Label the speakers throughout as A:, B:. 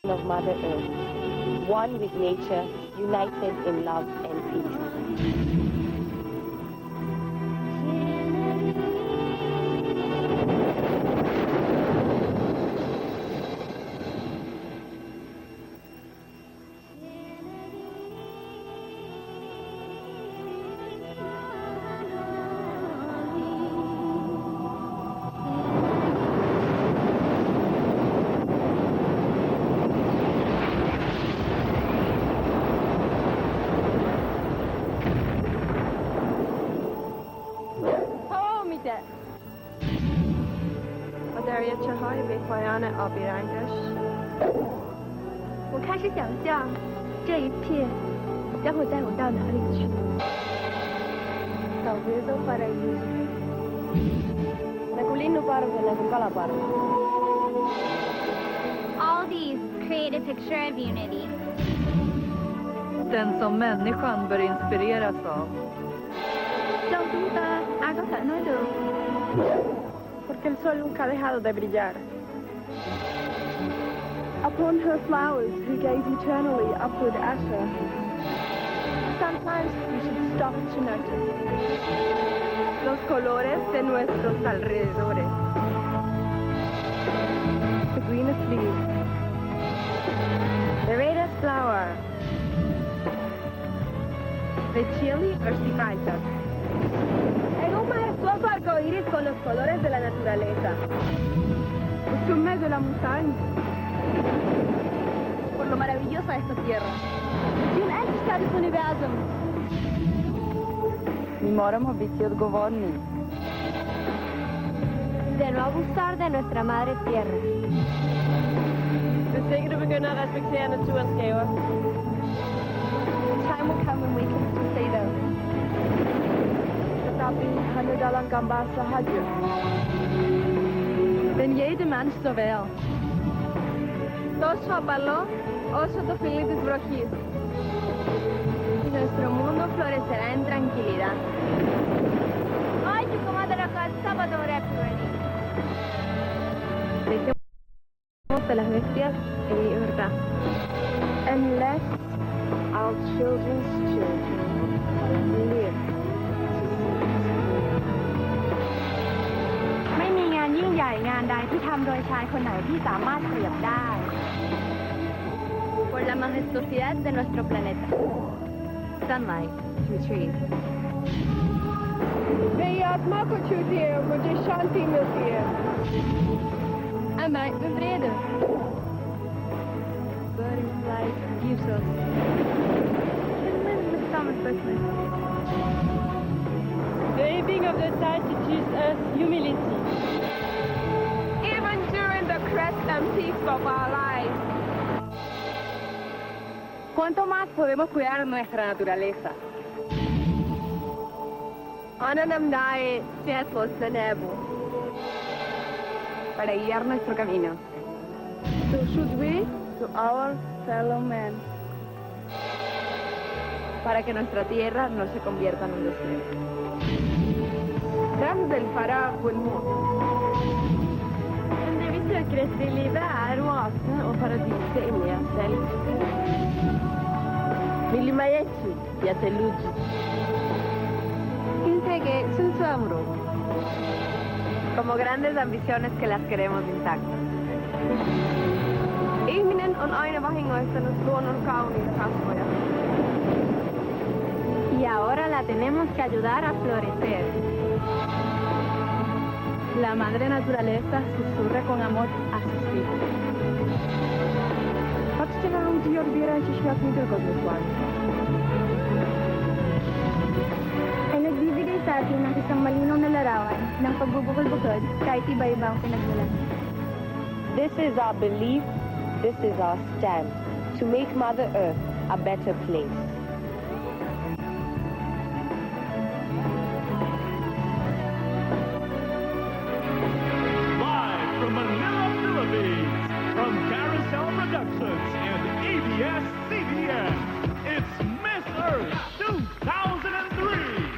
A: of Mother Earth, one with nature, united in love and peace.
B: چه‌های به پایان آبی رنگش
C: 我开始想象这一切将会带我到哪里去。
A: Talvez ao paraíso. Nagu linnuparvi, nagu kalaparvi.
C: All these create a picture of unity.
B: Den som människan bör inspireras av.
C: Trong chúng ta ai có thể nói được?
B: Porque el sol nunca ha dejado de brillar. Upon her flowers who gaze eternally upward at her. Sometimes we should stop to notice los colores de nuestros alrededores. The greenest leaf, the reddest flower, the chili urticata. En un majestuoso arcoíris con los colores de la naturaleza. Au sommet de la montagne. Por lo maravillosa de esta tierra. I unendlichkeit des Universums. Mi moramo biti odgovorni.
A: De no abusar de nuestra madre tierra.
B: Hvis ikke du begynder at respektere naturens gaver.
C: Time will come when we can say those.
B: Tetapi hanya dalam gambar sahaja. Dan jede mens så vel. Τόσο απαλό όσο το φιλί της βροχής.
C: Nuestro mundo florecerá en tranquilidad. Ay, tu comadre acá sábado
B: Dejemos de las bestias en libertad. And let our children's children live.
C: ไม่มีงานยิ่งใหญ่งานใดที่ทำโดยชายคนไหนที่สามารถเปรียบได้ Por la majestuosidad de nuestro planeta. Sunlight through trees.
B: Ve atma ko çutiye, mujhe shanti milti hai.
C: En mij met vrede.
B: Butterflies gives us. The ebbing of the tide teaches us humility. Even during the crest and peaks of our lives. ¿Cuánto más podemos cuidar nuestra naturaleza? Ananam dae svetlo sa nebo. Para guiar nuestro camino. So should we to our fellow men. Para que nuestra tierra no se convierta en un desierto. رمز الفراغ والموت.
A: Men det vi søker etter i livet er oase og paradiset inni oss selv. Milima yetu ya theluji.
B: 인생의 순수함으로. Como grandes ambiciones que las queremos intactas. Ihminen on aina vahingoittanut luonnon kauniita kasvoja.
C: Y ahora la tenemos que ayudar a florecer.
B: La madre naturaleza susurra con amor a sus hijos. Patrzcie na ludzi i odbierajcie świat nie tylko z wysłania.
C: Ay nagbibigay sa atin ng isang malinaw na larawan ng pagbubukol-bukod kahit iba-iba ang pinagmulan.
A: This is our belief, this is our stand, to make Mother Earth a better place.
D: Live from Manila, Philippines, from Carousel Productions and ABS-CBN, it's Miss Earth 2003.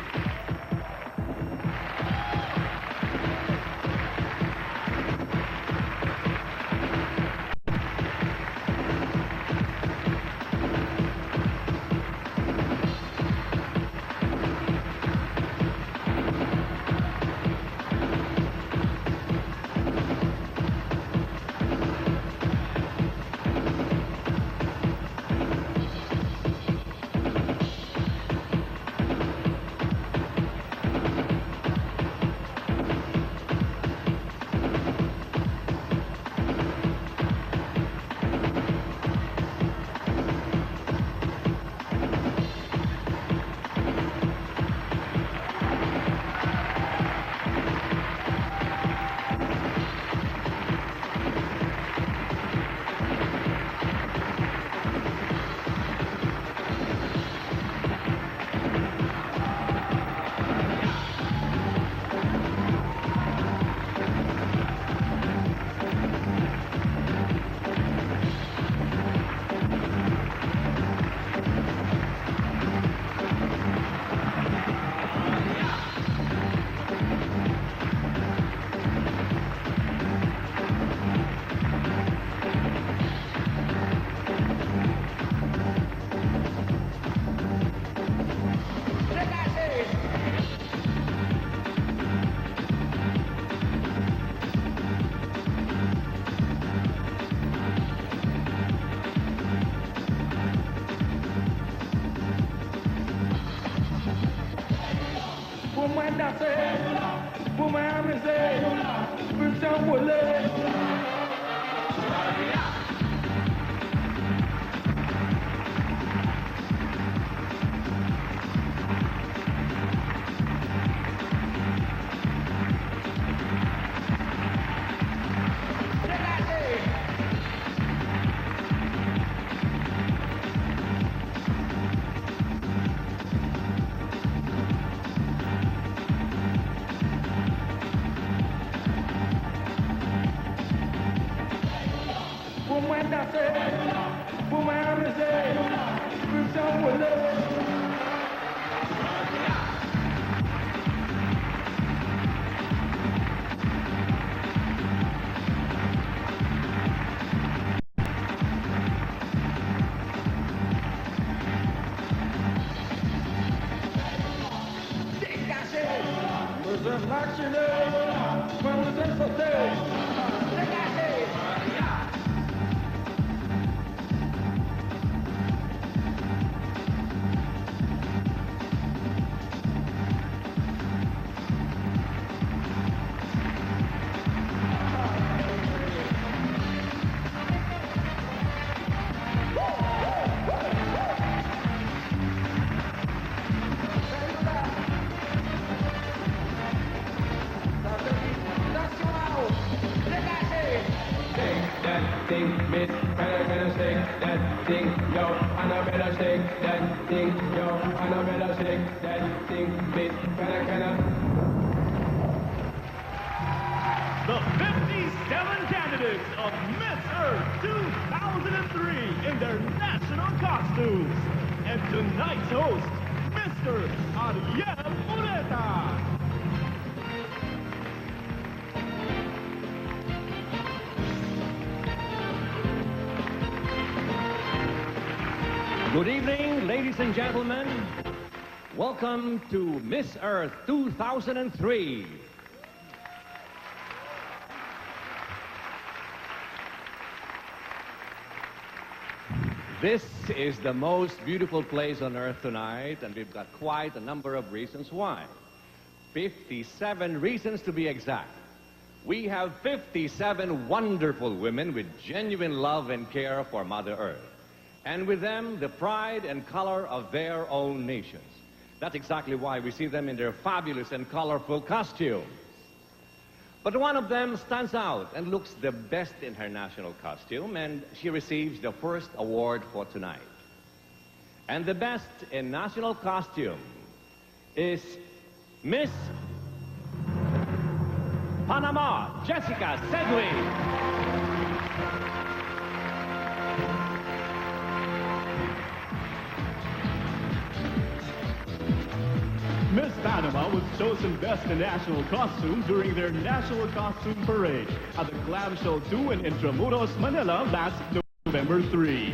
E: Miss, better shake that thing, yo. And I better shake that thing, yo. And I better shake that thing, Miss, better.
D: The 57 candidates of Miss Earth 2003 in their national costumes. And tonight's host, Mr. Ariel Ureta.
F: Good evening, ladies and gentlemen. Welcome to Miss Earth 2003. This is the most beautiful place on Earth tonight, and we've got quite a number of reasons why. 57 reasons to be exact. We have 57 wonderful women with genuine love and care for Mother Earth. And with them, the pride and color of their own nations. That's exactly why we see them in their fabulous and colorful costumes. But one of them stands out and looks the best in her national costume, and she receives the first award for tonight. And the best in national costume is Miss Panama, Jessica Segui.
D: Miss Panama was chosen Best in National Costume during their National Costume Parade at the Glam Show 2 in Intramuros, Manila last November 3.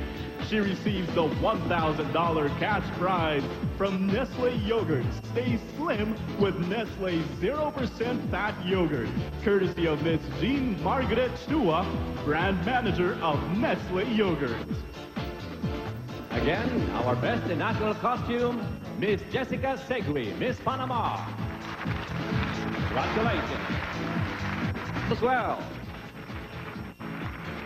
D: She receives the $1,000 cash prize from Nestle Yogurt. Stay slim with Nestle 0% fat yogurt, courtesy of Miss Jean Margaret Chua, brand manager of Nestle Yogurt.
F: Again, our best in national costume, Miss Jessica Segui, Miss Panama. Congratulations. As well.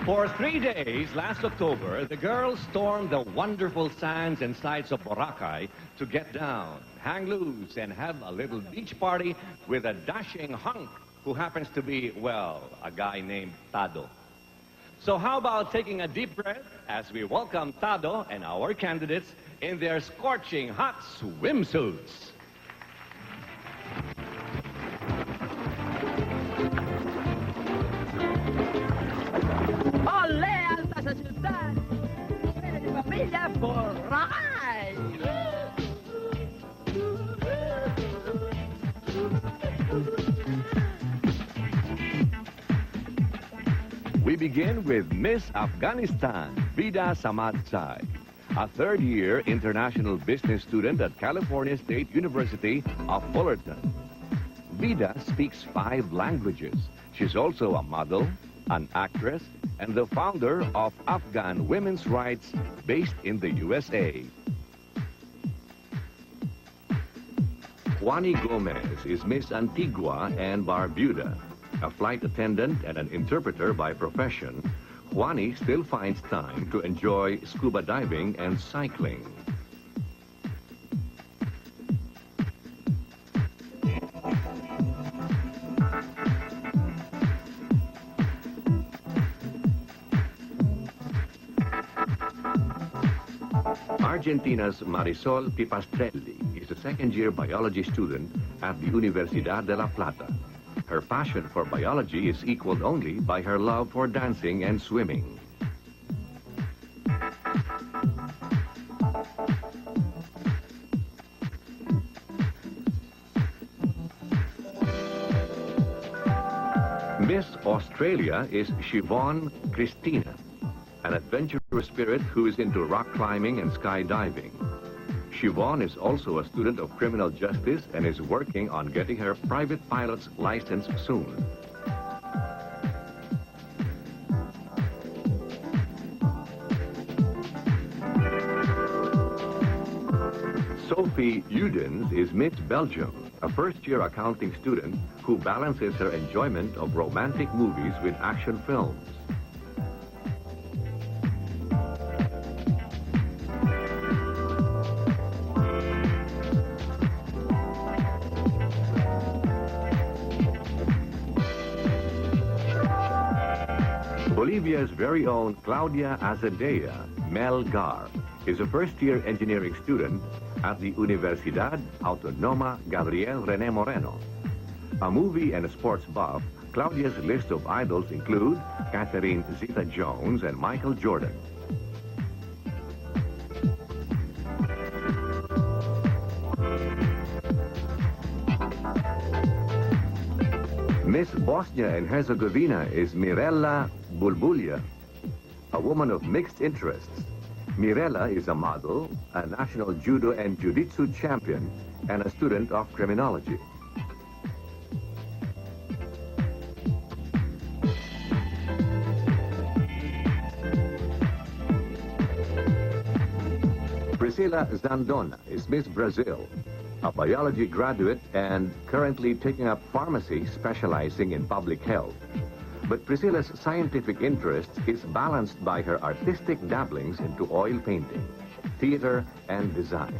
F: For 3 days last October, the girls stormed the wonderful sands and sights of Boracay to get down, hang loose, and have a little beach party with a dashing hunk who happens to be, well, a guy named Tado. So how about taking a deep breath as we welcome Tado and our candidates in their scorching hot swimsuits.
G: Olé, alta essa ciudad! Viene de familia Boracay!
F: We begin with Miss Afghanistan, Vida Samadsai, a third-year international business student at California State University of Fullerton. Vida speaks 5 languages. She's also a model, an actress, and the founder of Afghan Women's Rights based in the USA. Juani Gomez is Miss Antigua and Barbuda. A flight attendant and an interpreter by profession, Juani still finds time to enjoy scuba diving and cycling. Argentina's Marisol Pipastrelli is a second-year biology student at the Universidad de La Plata. Her passion for biology is equaled only by her love for dancing and swimming. Miss Australia is Siobhan Christina, an adventurous spirit who is into rock climbing and skydiving. Siobhan is also a student of criminal justice and is working on getting her private pilot's license soon. Sophie Udens is Miss Belgium, a first-year accounting student who balances her enjoyment of romantic movies with action films. Bolivia's very own Claudia Azadea, Mel Gar, is a first-year engineering student at the Universidad Autónoma Gabriel René Moreno. A movie and a sports buff, Claudia's list of idols include Catherine Zeta-Jones and Michael Jordan. Miss Bosnia and Herzegovina is Mirella Bulbulia, a woman of mixed interests. Mirella is a model, a national judo and jiu-jitsu champion, and a student of criminology. Priscilla Zandona is Miss Brazil, a biology graduate and currently taking up pharmacy specializing in public health. But Priscilla's scientific interest is balanced by her artistic dabblings into oil painting, theater, and design.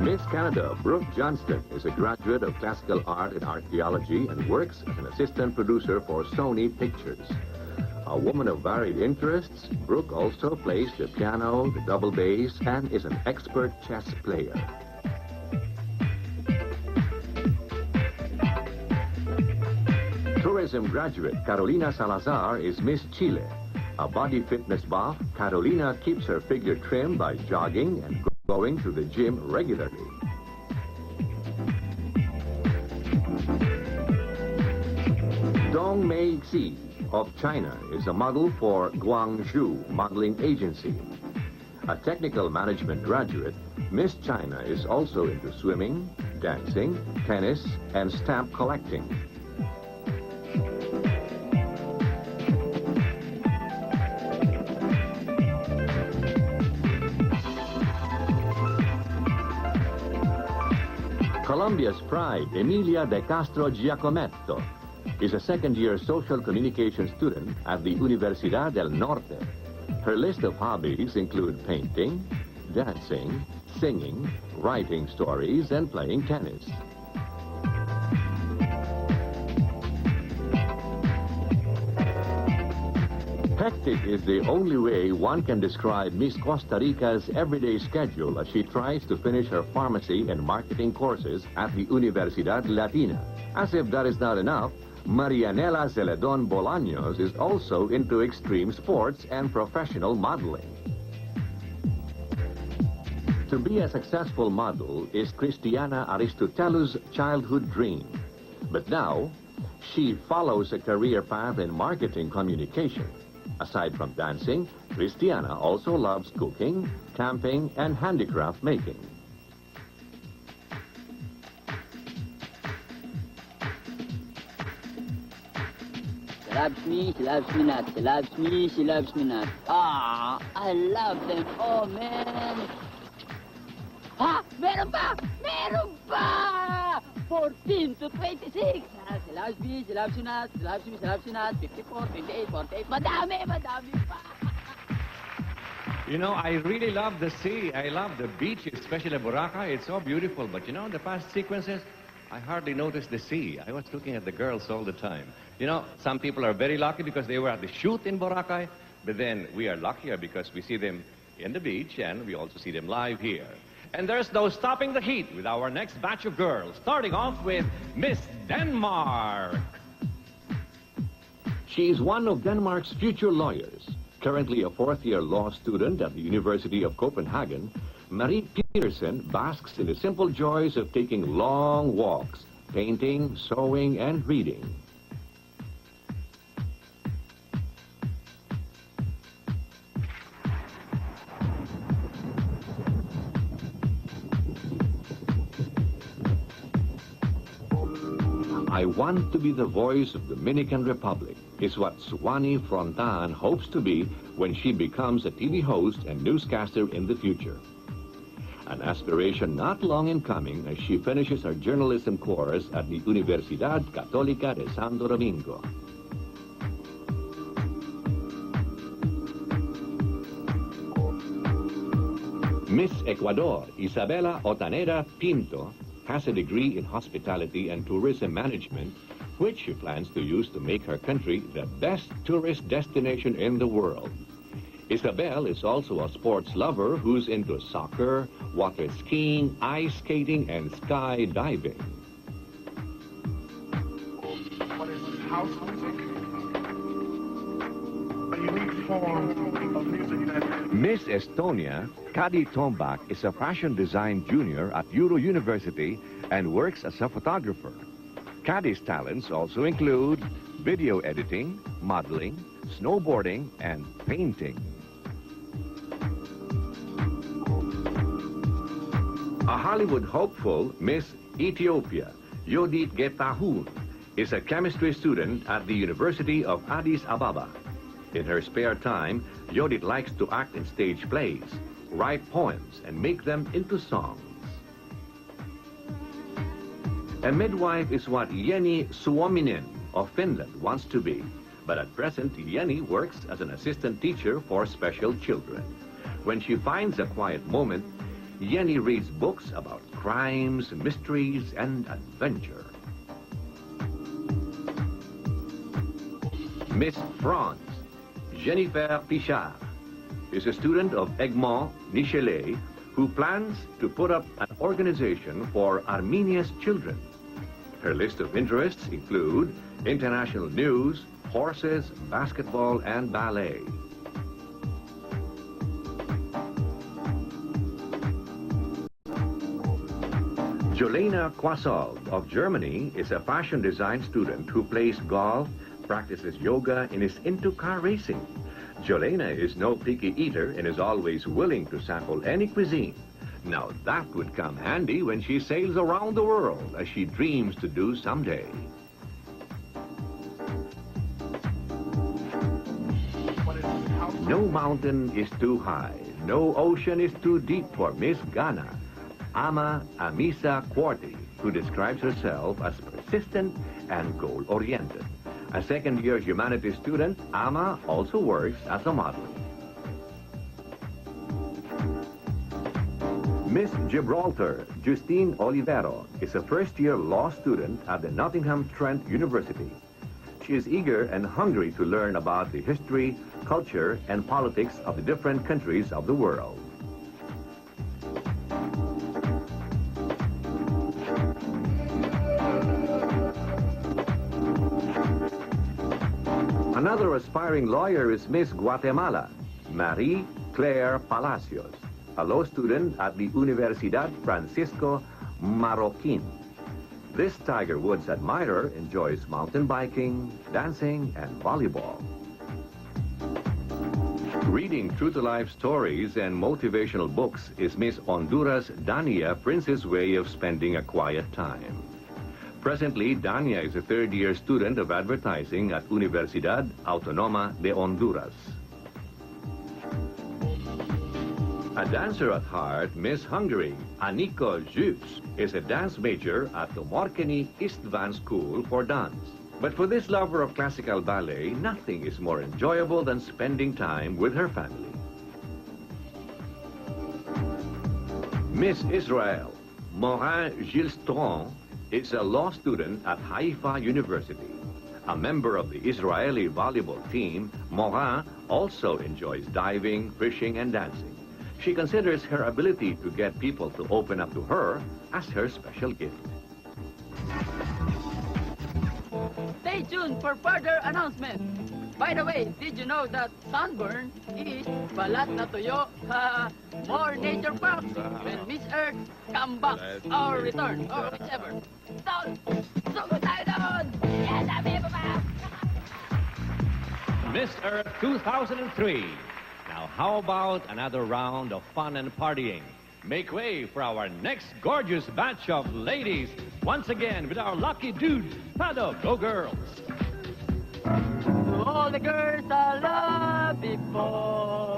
F: Miss Canada, Brooke Johnston, is a graduate of classical art and archaeology and works as an assistant producer for Sony Pictures. A woman of varied interests, Brooke also plays the piano, the double bass, and is an expert chess player. Tourism graduate Carolina Salazar is Miss Chile. A body fitness buff, Carolina keeps her figure trim by jogging and going to the gym regularly. Dong Mei Xi of China is a model for Guangzhou Modeling Agency. A technical management graduate, Miss China is also into swimming, dancing, tennis, and stamp collecting. Colombia's pride, Emilia de Castro Giacometto, is a second-year social communication student at the Universidad del Norte. Her list of hobbies include painting, dancing, singing, writing stories, and playing tennis. Hectic is the only way one can describe Miss Costa Rica's everyday schedule as she tries to finish her pharmacy and marketing courses at the Universidad Latina. As if that is not enough, Marianela Zeledon Bolaños is also into extreme sports and professional modeling. To be a successful model is Cristiana Aristotelou's childhood dream. But now, she follows a career path in marketing communication. Aside from dancing, Cristiana also loves cooking, camping, and handicraft making.
G: loves me, she loves me not. She loves me, she loves me not. Ah, I love them. Oh, man. Ah, meron pa! Meron pa! 14 to 26. Ah, she loves me, she loves you not. She loves me, she loves you not. 54, 28, 48. Madami, madami pa.
F: You know, I really love the sea. I love the beach, especially Boracay. It's so beautiful. But you know, in the past sequences, I hardly noticed the sea. I was looking at the girls all the time. You know, some people are very lucky because they were at the shoot in Boracay. But then we are luckier because we see them in the beach and we also see them live here. And there's no stopping the heat with our next batch of girls, starting off with Miss Denmark.
H: She is one of Denmark's future lawyers. Currently a fourth-year law student at the University of Copenhagen, Marie Peterson basks in the simple joys of taking long walks, painting, sewing, and reading. I want to be the voice of the Dominican Republic is what Suwani Frontan hopes to be when she becomes a TV host and newscaster in the future. An aspiration not long in coming as she finishes her journalism course at the Universidad Católica de Santo Domingo. Miss Ecuador, Isabela Otanera Pinto, has a degree in hospitality and tourism management, which she plans to use to make her country the best tourist destination in the world. Isabel is also a sports lover who's into soccer, water skiing, ice skating, and skydiving.
I: What is house music? A unique form of music that...
H: Miss Estonia, Kadi Tombak, is a fashion design junior at Euro University and works as a photographer. Kadi's talents also include video editing, modeling, snowboarding, and painting. A Hollywood hopeful, Miss Ethiopia, Yodit Getahun, is a chemistry student at the University of Addis Ababa. In her spare time, Yodit likes to act in stage plays, write poems, and make them into songs. A midwife is what Jenny Suominen of Finland wants to be, but at present, Jenny works as an assistant teacher for special children. When she finds a quiet moment, Jenny reads books about crimes, mysteries, and adventure. Miss France, Jennifer Pichard, is a student of Egmont, Michelet, who plans to put up an organization for Armenia's children. Her list of interests include international news, horses, basketball, and ballet. Jolena Quasov of Germany is a fashion design student who plays golf, practices yoga, and is into car racing. Jolena is no picky eater and is always willing to sample any cuisine. Now that would come handy when she sails around the world, as she dreams to do someday. No mountain is too high, no ocean is too deep for Miss Ghana, Ama Amisa Quarti, who describes herself as persistent and goal-oriented. A second-year humanities student, Ama also works as a model. Miss Gibraltar, Justine Olivero, is a first-year law student at the Nottingham Trent University. She is eager and hungry to learn about the history, culture, and politics of the different countries of the world. Another aspiring lawyer is Miss Guatemala, Marie Claire Palacios, a law student at the Universidad Francisco Marroquin. This Tiger Woods admirer enjoys mountain biking, dancing, and volleyball. Reading true-to-life stories and motivational books is Miss Honduras Dania Prince's way of spending a quiet time. Presently, Dania is a third-year student of advertising at Universidad Autónoma de Honduras. A dancer at heart, Miss Hungary, Aniko Zhus, is a dance major at the Morkeni Istvan School for Dance. But for this lover of classical ballet, nothing is more enjoyable than spending time with her family. Miss Israel, Morin Gilstron, is a law student at Haifa University. A member of the Israeli volleyball team, Morin also enjoys diving, fishing, and dancing. She considers her ability to get people to open up to her as her special gift.
G: Stay tuned for further announcements. By the way, did you know that sunburn is balat na tuyo, more nature parks when Miss Earth come back or return or whichever. Sugo tayo doon! Yes, sabi mo ba?
F: Miss Earth 2003. Now, how about another round of fun and partying? Make way for our next gorgeous batch of ladies. Once again, with our lucky dude, Pado, go girls.
G: To all the girls I love before.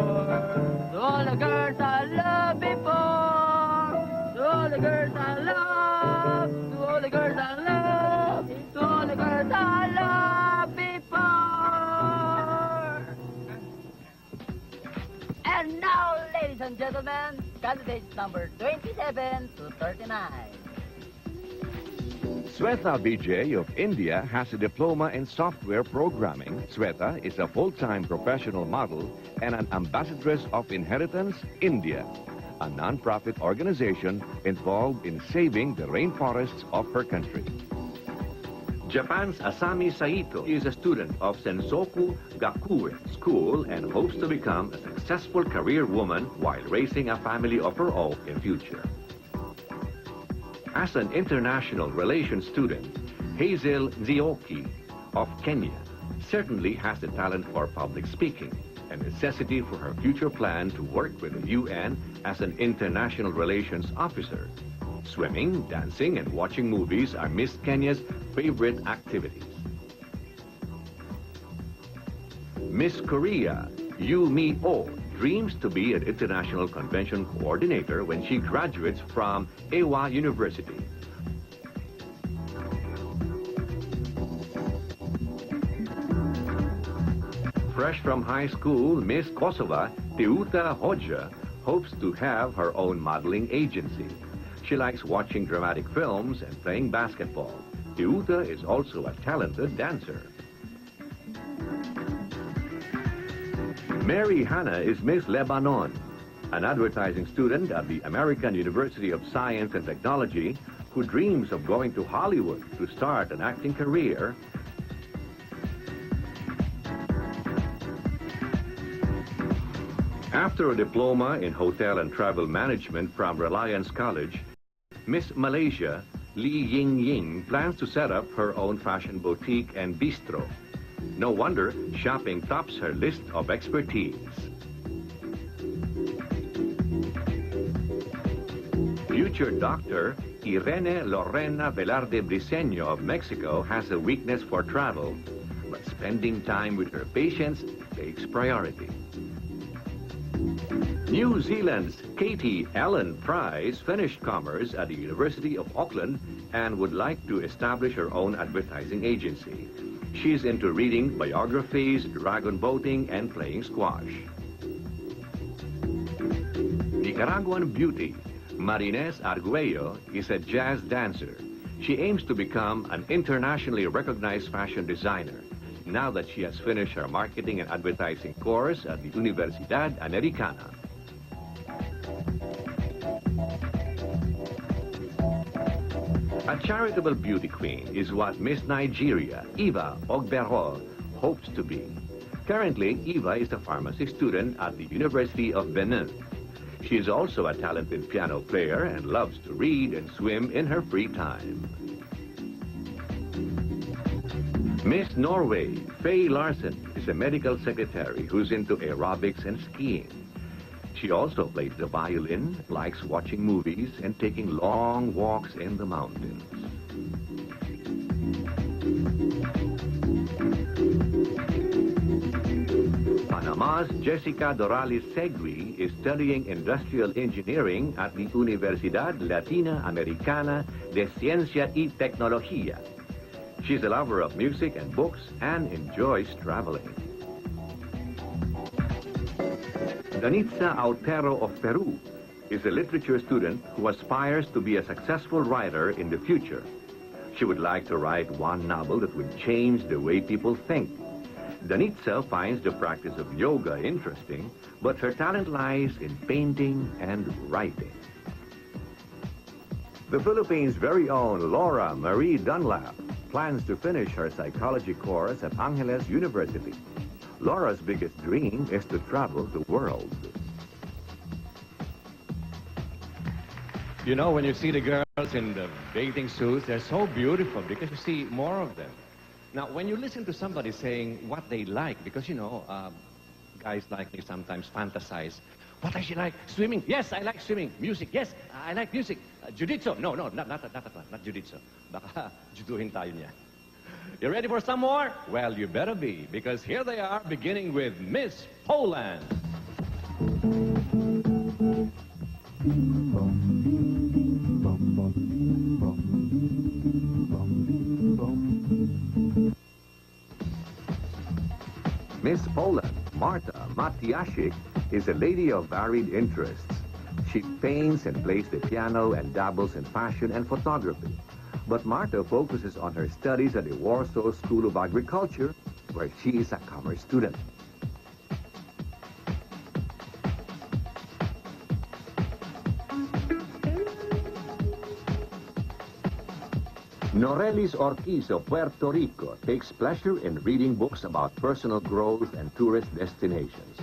G: To all the girls I love before. To all the girls I love. To all the girls I love. To all the girls I love before. And now, ladies and gentlemen, candidates number 27 to 39.
H: Sweta Vijay of India has a diploma in software programming. Sweta is a full-time professional model and an ambassadress of Inheritance India, a non-profit organization involved in saving the rainforests of her country. Japan's Asami Saito is a student of Sensoku Gakuen School and hopes to become a successful career woman while raising a family of her own in future. As an international relations student, Hazel Nzioki of Kenya certainly has the talent for public speaking, a necessity for her future plan to work with the UN as an international relations officer. Swimming, dancing, and watching movies are Miss Kenya's favorite activities. Miss Korea, Yu Mi-oh, dreams to be an international convention coordinator when she graduates from Ewa University. Fresh from high school, Miss Kosova, Teuta Hodja, hopes to have her own modeling agency. She likes watching dramatic films and playing basketball. Teuta is also a talented dancer. Mary Hanna is Miss Lebanon, an advertising student at the American University of Science and Technology who dreams of going to Hollywood to start an acting career. After a diploma in hotel and travel management from Reliance College, Miss Malaysia, Lee Ying Ying, plans to set up her own fashion boutique and bistro. No wonder shopping tops her list of expertise. Future doctor Irene Lorena Velarde Briceño of Mexico has a weakness for travel, but spending time with her patients takes priority. New Zealand's Katie Ellen Price finished commerce at the University of Auckland and would like to establish her own advertising agency. She's into reading biographies, dragon boating, and playing squash. Nicaraguan beauty, Marines Arguello, is a jazz dancer. She aims to become an internationally recognized fashion designer now that she has finished her marketing and advertising course at the Universidad Americana. A charitable beauty queen is what Miss Nigeria, Eva Ogbero, hopes to be. Currently, Eva is a pharmacy student at the University of Benin. She is also a talented piano player and loves to read and swim in her free time. Miss Norway, Faye Larson, is a medical secretary who's into aerobics and skiing. She also plays the violin, likes watching movies, and taking long walks in the mountains. Panama's Jessica Dorales Segui is studying industrial engineering at the Universidad Latina Americana de Ciencia y Tecnología. She's a lover of music and books and enjoys traveling. Danitza Autero of Peru is a literature student who aspires to be a successful writer in the future. She would like to write one novel that would change the way people think. Danitza finds the practice of yoga interesting, but her talent lies in painting and writing. The Philippines' very own Laura Marie Dunlap plans to finish her psychology course at Angeles University. Laura's biggest dream is to travel the world.
F: You know, when you see the girls in the bathing suits, they're so beautiful because you see more of them. Now, when you listen to somebody saying what they like, because, you know, guys like me sometimes fantasize, what does she like? Swimming? Yes, I like swimming. Music? Yes, I like music. Jiu-jitsu? No, not jiu-jitsu. Baka juduhin tayo niya. You ready for some more? Well, you better be, because here they are, beginning with Miss Poland.
H: Miss Poland, Marta Matiasik, is a lady of varied interests. She paints and plays the piano and dabbles in fashion and photography. But Marta focuses on her studies at the Warsaw School of Agriculture, where she is a commerce student. Norelis Ortiz of Puerto Rico takes pleasure in reading books about personal growth and tourist destinations.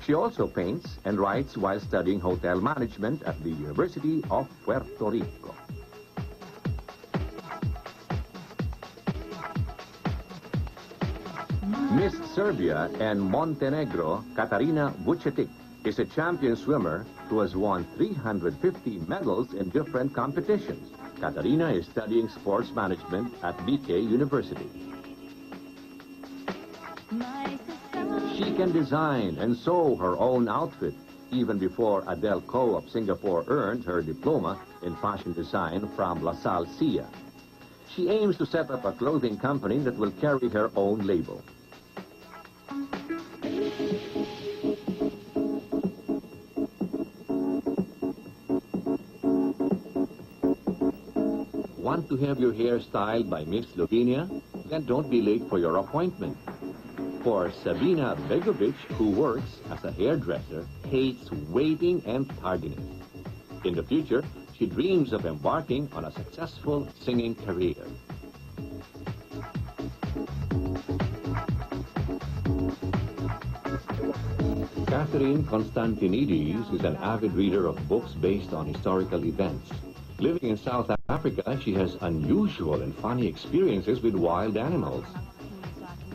H: She also paints and writes while studying hotel management at the University of Puerto Rico. Miss Serbia and Montenegro, Katarina Vucetic, is a champion swimmer who has won 350 medals in different competitions. Katarina is studying sports management at BK University. She can design and sew her own outfit even before Adele Ko of Singapore earned her diploma in fashion design from La Salle SIA. She aims to set up a clothing company that will carry her own label. Want to have your hair styled by Miss Lavinia? Then don't be late for your appointment. For Sabina Begovic, who works as a hairdresser, hates waiting and tardiness. In the future, she dreams of embarking on a successful singing career. Catherine Constantinides is an avid reader of books based on historical events. Living in South Africa, she has unusual and funny experiences with wild animals.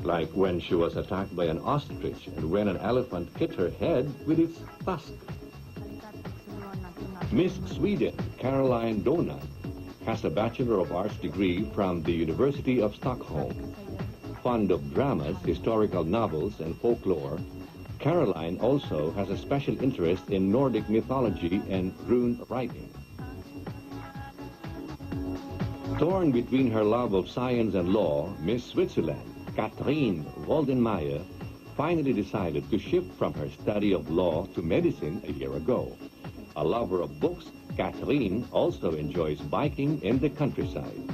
H: Like when she was attacked by an ostrich and when an elephant hit her head with its tusk. Miss Sweden, Caroline Donat, has a Bachelor of Arts degree from the University of Stockholm. Fond of dramas, historical novels, and folklore, Caroline also has a special interest in Nordic mythology and rune writing. Torn between her love of science and law, Miss Switzerland, Catherine Waldenmeyer, finally decided to shift from her study of law to medicine a year ago. A lover of books, Catherine also enjoys biking in the countryside.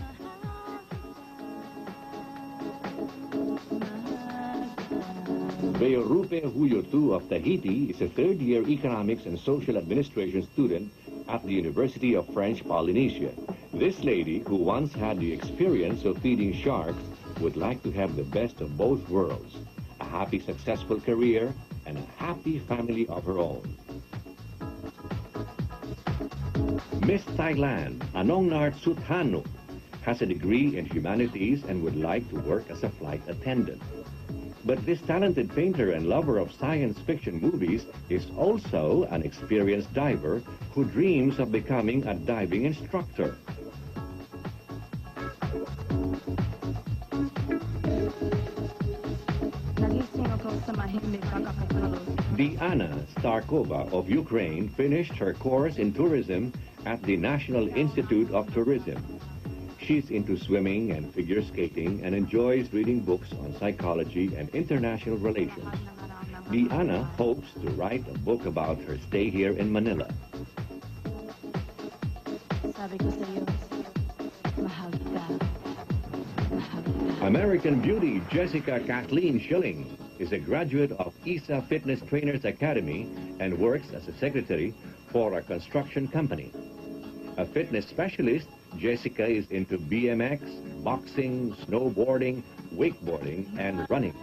H: Beorupe Huyotu of Tahiti is a third-year economics and social administration student at the University of French Polynesia. This lady, who once had the experience of feeding sharks, would like to have the best of both worlds, a happy, successful career and a happy family of her own. Miss Thailand, Anongnart Suthanu, has a degree in humanities and would like to work as a flight attendant. But this talented painter and lover of science fiction movies is also an experienced diver who dreams of becoming a diving instructor. Diana Starkova of Ukraine finished her course in tourism at the National Institute of Tourism. She's into swimming and figure skating and enjoys reading books on psychology and international relations. Diana hopes to write a book about her stay here in Manila.
C: Sabi ko sa'yo, mahal ka. Mahal ka.
H: American beauty Jessica Kathleen Schilling is a graduate of ISA Fitness Trainers Academy and works as a secretary for a construction company. A fitness specialist, Jessica is into BMX, boxing, snowboarding, wakeboarding, and running.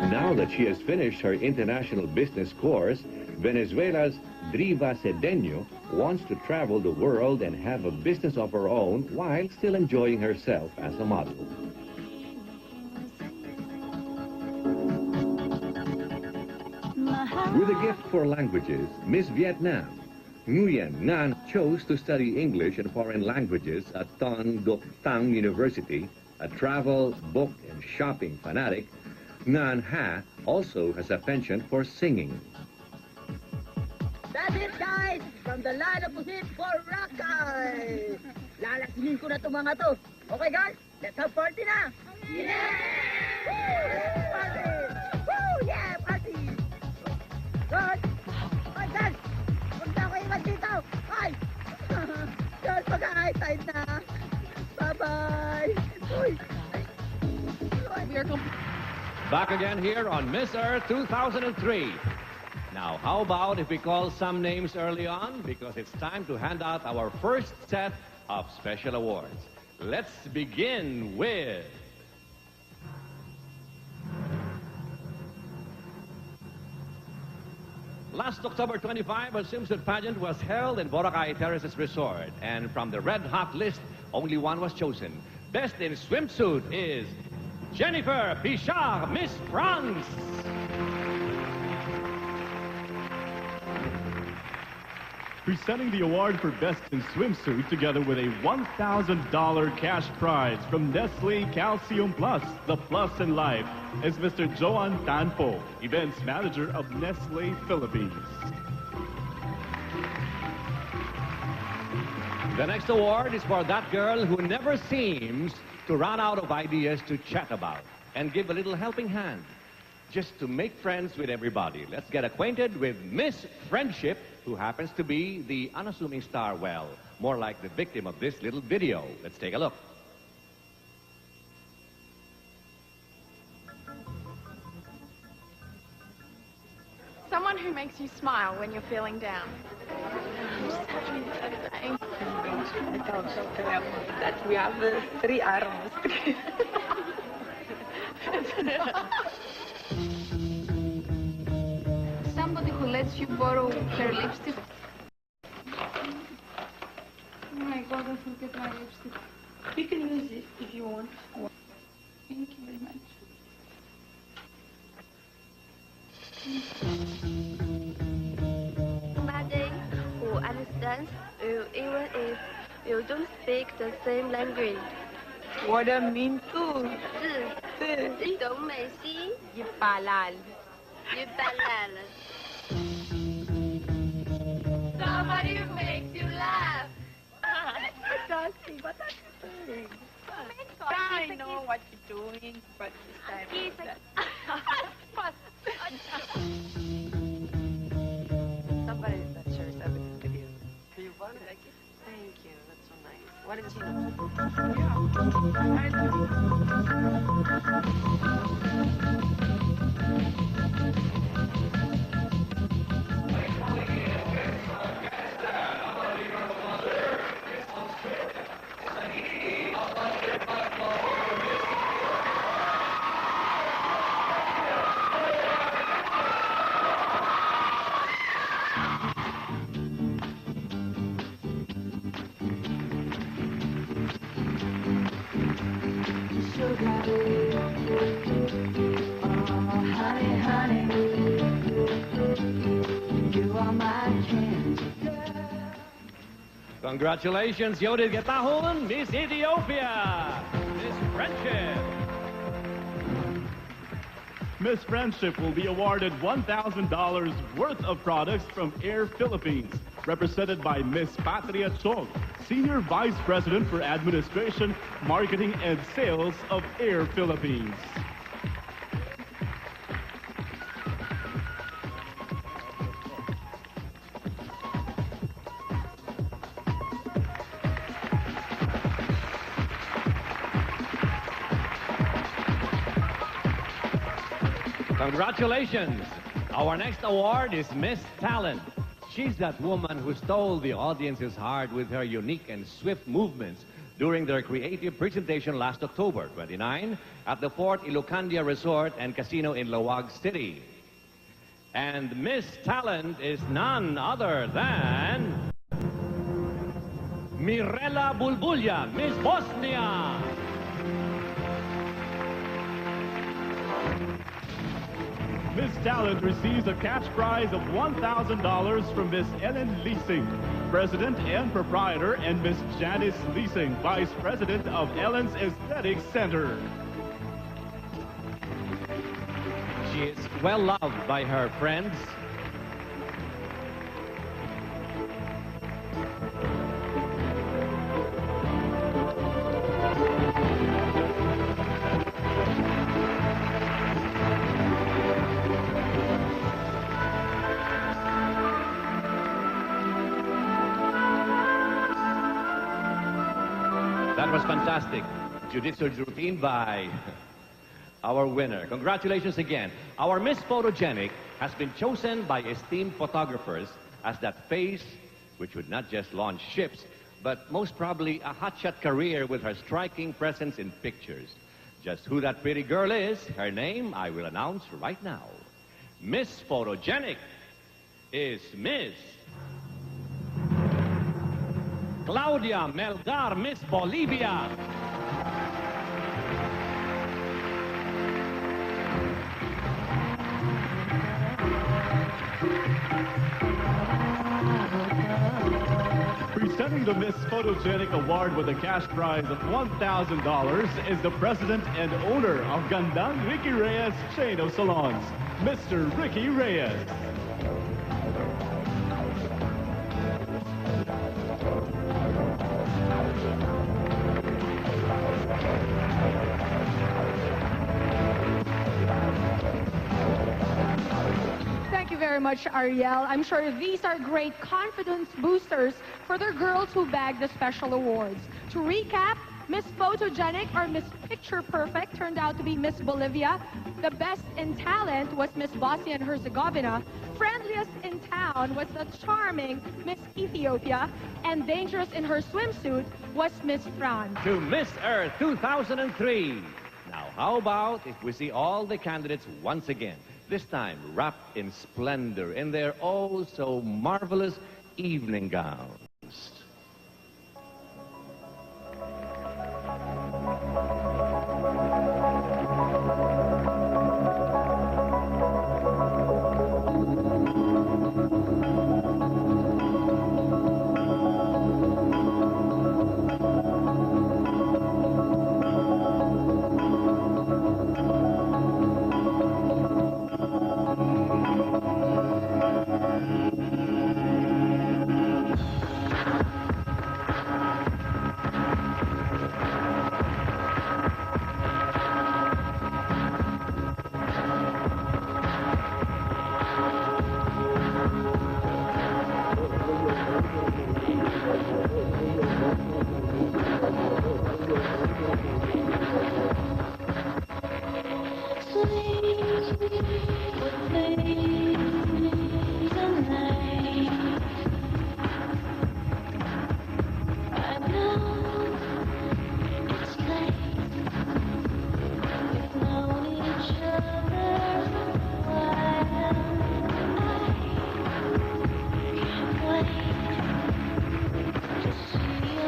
H: Now that she has finished her international business course, Venezuela's Driva Cedeño wants to travel the world and have a business of her own while still enjoying herself as a model. With a gift for languages, Miss Vietnam, Nguyen Nan chose to study English and foreign languages at Ton Duc Thang University. A travel, book, and shopping fanatic, Nan Ha also has a penchant for singing.
J: That's it, guys! From the line of Pusit for Rockeye! Lalasinin ko na itong mga to. Okay, guys? Let's have party na! Yeah! Woo! Party! Woo! Yeah! Party! Guys! Ay, guys! Huwag na ako iwan dito! Ay! Guys, mag-a-eyesight na! Bye-bye! Uy!
F: Back again here on Miss Earth 2003. Now, how about if we call some names early on? Because it's time to hand out our first set of special awards. Let's begin with... Last October 25, a swimsuit pageant was held in Boracay Terraces Resort. And from the red hot list, only one was chosen. Best in swimsuit is Jennifer Pichard, Miss France.
D: Presenting the award for Best in Swimsuit together with a $1,000 cash prize from Nestle Calcium Plus, the plus in life, is Mr. Joan Tanpo, Events Manager of Nestle Philippines.
F: The next award is for that girl who never seems to run out of ideas to chat about and give a little helping hand, just to make friends with everybody. Let's get acquainted with Miss Friendship, who happens to be the unassuming star, well, more like the victim of this little video. Let's take a look.
B: Someone who makes you smile when you're feeling down. I'm just having a bad day.
A: I told them that we have 3 arms.
B: Somebody who lets you borrow their lipstick. Oh my God, I forget my lipstick.
A: You can use it if you want.
B: Thank you very much.
C: Somebody who understands you even if you don't speak the same language.
A: What I mean too.
C: 你懂美西
A: Yipalal.
B: Somebody who makes you laugh.
A: I can't see what I'm doing. I know what you're doing, but this time it's that. Somebody that shares everything with you. Do you want it? Thank you. That's so nice. What did you
F: Congratulations, Yodit Getahon, Miss Ethiopia, Miss Friendship.
D: Miss Friendship will be awarded $1,000 worth of products from Air Philippines, represented by Miss Patria Chong, Senior Vice President for Administration, Marketing, and Sales of Air Philippines.
F: Congratulations! Our next award is Miss Talent. She's that woman who stole the audience's heart with her unique and swift movements during their creative presentation last October 29 at the Fort Ilocandia Resort and Casino in Laoag City. And Miss Talent is none other than Mirella Bulbulia, Miss Bosnia.
D: Miss Talent receives a cash prize of $1,000 from Miss Ellen Leasing, President and Proprietor, and Miss Janice Leasing, Vice President of Ellen's Aesthetic Center.
F: She is well loved by her friends. That was fantastic. Judicial routine by our winner. Congratulations again. Our Miss Photogenic has been chosen by esteemed photographers as that face which would not just launch ships, but most probably a hotshot career with her striking presence in pictures. Just who that pretty girl is, her name, I will announce right now. Miss Photogenic is Miss Claudia Melgar, Miss Bolivia.
D: Presenting the Miss Photogenic Award with a cash prize of $1,000 is the president and owner of Gandang Ricky Reyes Chain of Salons, Mr. Ricky Reyes.
B: Thank you very much, Ariel. I'm sure these are great confidence boosters for the girls who bagged the special awards. To recap, Miss Photogenic or Miss Picture Perfect turned out to be Miss Bolivia. The best in talent was Miss Bosnia and Herzegovina. Friendliest in town was the charming Miss Ethiopia. And dangerous in her swimsuit was Miss France.
F: To Miss Earth 2003. Now, how about if we see all the candidates once again, this time wrapped in splendor in their oh so marvelous evening gowns.
K: See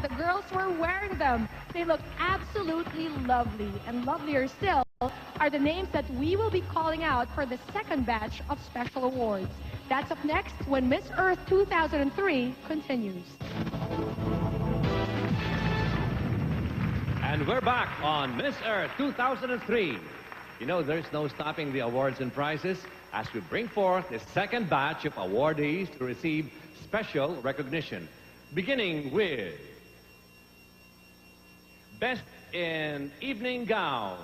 K: the girls were wearing them. They look absolutely lovely. And lovelier still are the names that we will be calling out for the second batch of special awards. That's up next when Miss Earth 2003 continues.
F: And we're back on Miss Earth 2003. You know, there's no stopping the awards and prizes as we bring forth the second batch of awardees to receive special recognition. Beginning with Best in Evening Gown.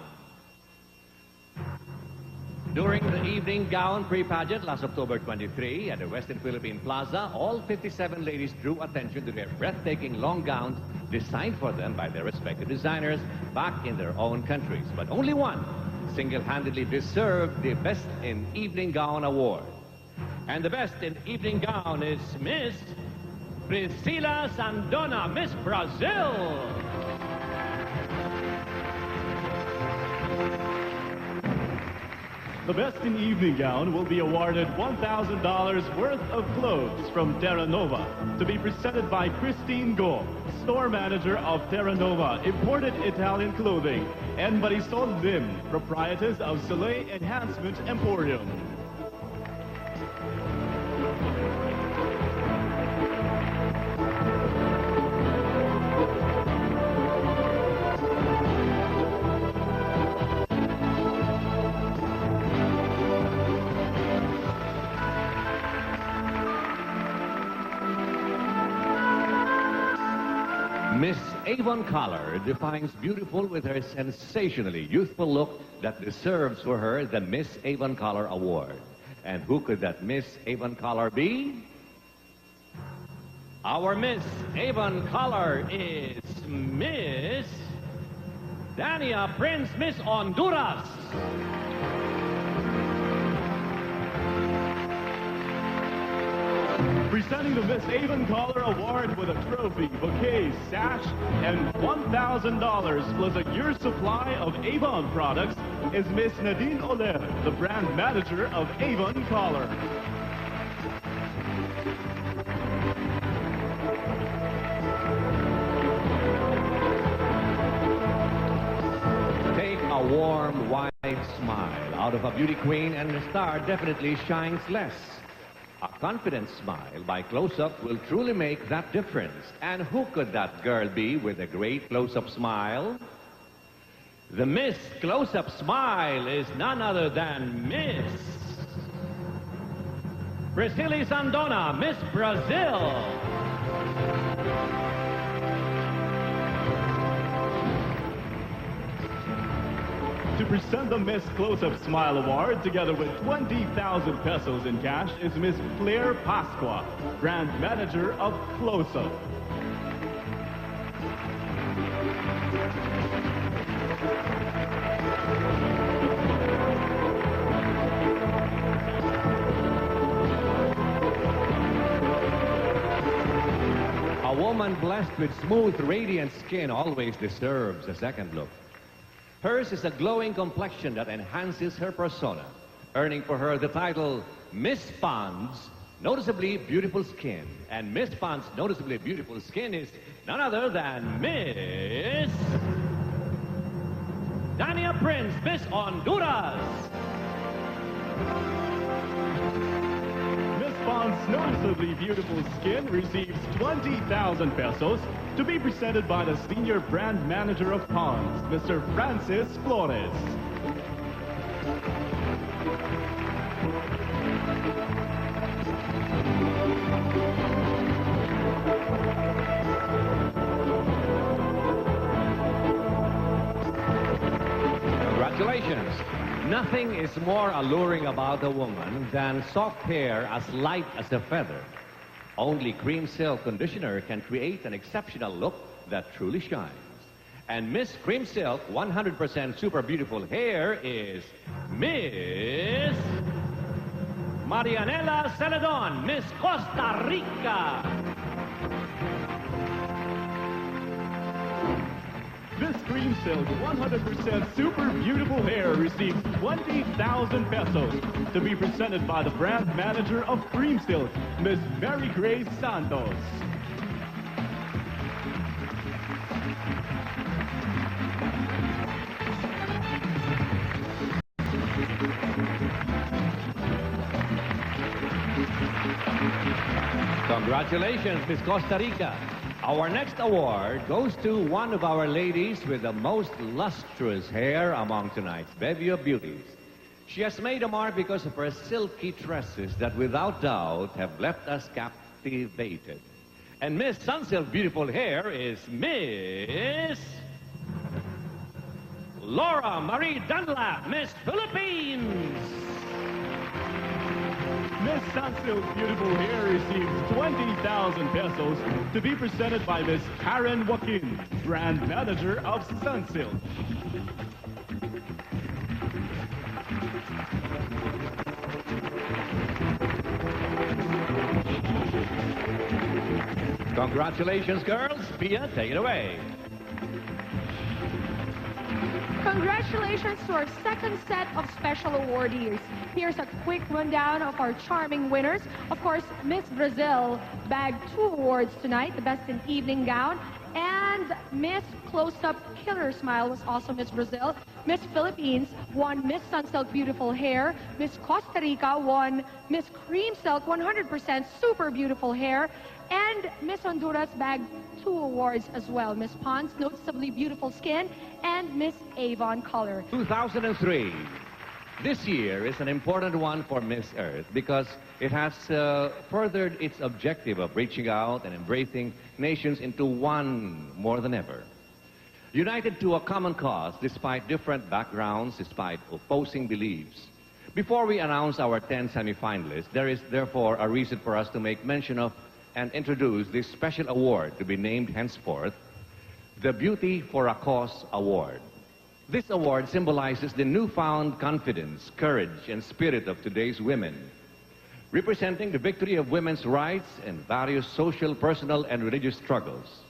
F: During the evening gown pre-pageant last October 23 at the Western Philippine Plaza, all 57 ladies drew attention to their breathtaking long gowns designed for them by their respective designers back in their own countries. But only one single-handedly deserved the Best in Evening Gown award. And the Best in Evening Gown is Miss Priscilla Sandona, Miss Brazil.
D: The Best in Evening Gown will be awarded $1,000 worth of clothes from Terra Nova to be presented by Christine Go, store manager of Terra Nova Imported Italian Clothing, and Marisol Lim, proprietors of Soleil Enhancement Emporium.
F: Miss Avon Collar defines beautiful with her sensationally youthful look that deserves for her the Miss Avon Collar Award. And who could that Miss Avon Collar be? Our Miss Avon Collar is Miss Dania Prince, Miss Honduras.
D: Presenting the Miss Avon Collar Award with a trophy, bouquet, sash, and $1,000 plus a year's supply of Avon products is Miss Nadine Oler, the brand manager of Avon Collar.
F: Take a warm, wide smile out of a beauty queen and the star definitely shines less. A confident smile by close-up will truly make that difference. And who could that girl be with a great close-up smile? The Miss Close-Up Smile is none other than Miss Priscilla Sandona, Miss Brazil.
D: To present the Miss Close-Up Smile Award together with 20,000 pesos in cash is Miss Claire Pasqua, brand manager of Close-Up.
F: A woman blessed with smooth, radiant skin always deserves a second look. Hers is a glowing complexion that enhances her persona, earning for her the title Miss Pond's Noticeably Beautiful Skin. And Miss Pond's Noticeably Beautiful Skin is none other than Miss Dania Prince, Miss Honduras.
D: Miss Pond's Noticeably Beautiful Skin receives 20,000 pesos to be presented by the senior brand manager of Pond's, Mr. Francis Flores.
F: Congratulations. Nothing is more alluring about a woman than soft hair as light as a feather. Only Cream Silk Conditioner can create an exceptional look that truly shines. And Miss Cream Silk 100% Super Beautiful Hair is Miss Marianela Celedon, Miss Costa Rica.
D: Miss Cream Silk 100% Super Beautiful Hair receives 20,000 pesos to be presented by the brand manager of Cream Silk, Miss Mary Grace Santos.
F: Congratulations, Miss Costa Rica. Our next award goes to one of our ladies with the most lustrous hair among tonight's bevy of beauties. She has made a mark because of her silky tresses that without doubt have left us captivated. And Miss Sunsilk Beautiful Hair is Miss Laura Marie Dunlap, Miss Philippines.
D: Miss Sunsilk Beautiful Hair receives 20,000 pesos to be presented by Miss Karen Joaquin, brand manager of Sunsilk.
F: Congratulations, girls. Pia, take it away.
K: Congratulations to our second set of special awardees. Here's a quick rundown of our charming winners. Of course, Miss Brazil bagged 2 awards tonight, the Best in Evening Gown, and Miss Close-Up Killer Smile was also Miss Brazil. Miss Philippines won Miss Sunsilk Beautiful Hair. Miss Costa Rica won Miss Cream Silk 100% Super Beautiful Hair. And Miss Honduras bagged 2 awards as well. Miss Pons, Noticeably Beautiful Skin, and Miss Avon Color.
F: 2003. This year is an important one for Miss Earth because it has furthered its objective of reaching out and embracing nations into one more than ever. United to a common cause despite different backgrounds, despite opposing beliefs. Before we announce our 10 semi-finalists, there is therefore a reason for us to make mention of and introduce this special award to be named henceforth the Beauty for a Cause Award. This award symbolizes the newfound confidence, courage, and spirit of today's women, representing the victory of women's rights and various social, personal, and religious struggles.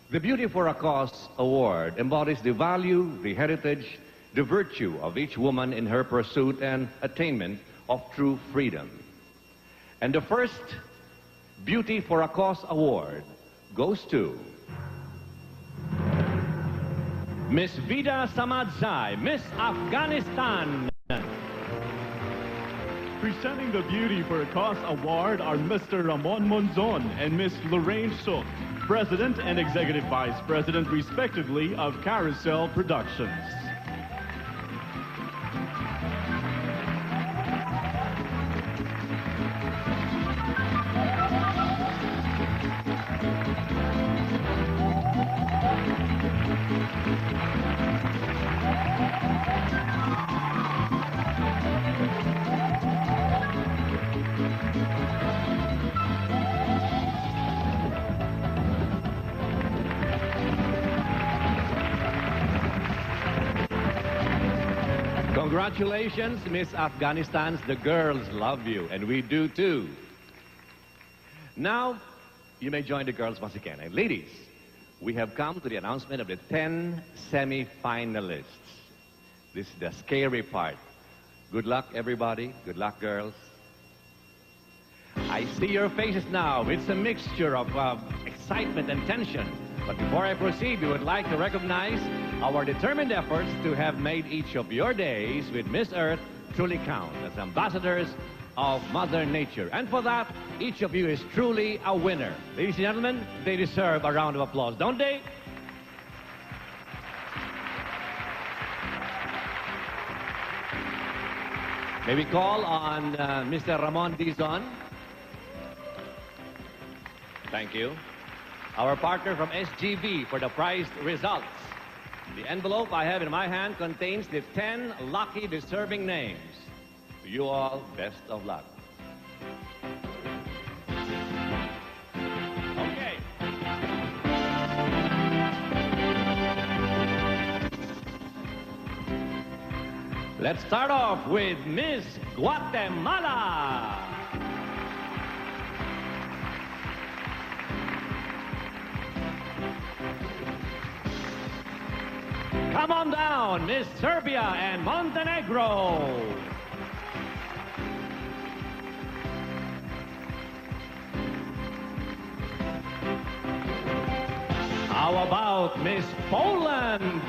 F: The Beauty for a Cause Award embodies the value, the heritage, the virtue of each woman in her pursuit and attainment of true freedom. And the first Beauty for a Cause Award goes to Miss Vida Samadzai, Miss Afghanistan.
D: Presenting the Beauty for a Cause Award are Mr. Ramon Monzon and Miss Lorraine Sok, President and Executive Vice President, respectively, of Carousel Productions.
F: Congratulations, Miss Afghanistan's The Girls Love You, and we do too. Now, you may join the girls once again. And ladies, we have come to the announcement of the 10 semi-finalists. This is the scary part. Good luck, everybody. Good luck, girls. I see your faces now. It's a mixture of excitement and tension. But before I proceed, we would like to recognize our determined efforts to have made each of your days with Miss Earth truly count as ambassadors of Mother Nature. And for that, each of you is truly a winner. Ladies and gentlemen, they deserve a round of applause, don't they? May we call on Mr. Ramon Dizon? Thank you. Our partner from SGV for the prized results. The envelope I have in my hand contains the 10 lucky deserving names. To you all, best of luck. Okay. Let's start off with Miss Guatemala. Come on down, Miss Serbia and Montenegro. How about Miss Poland?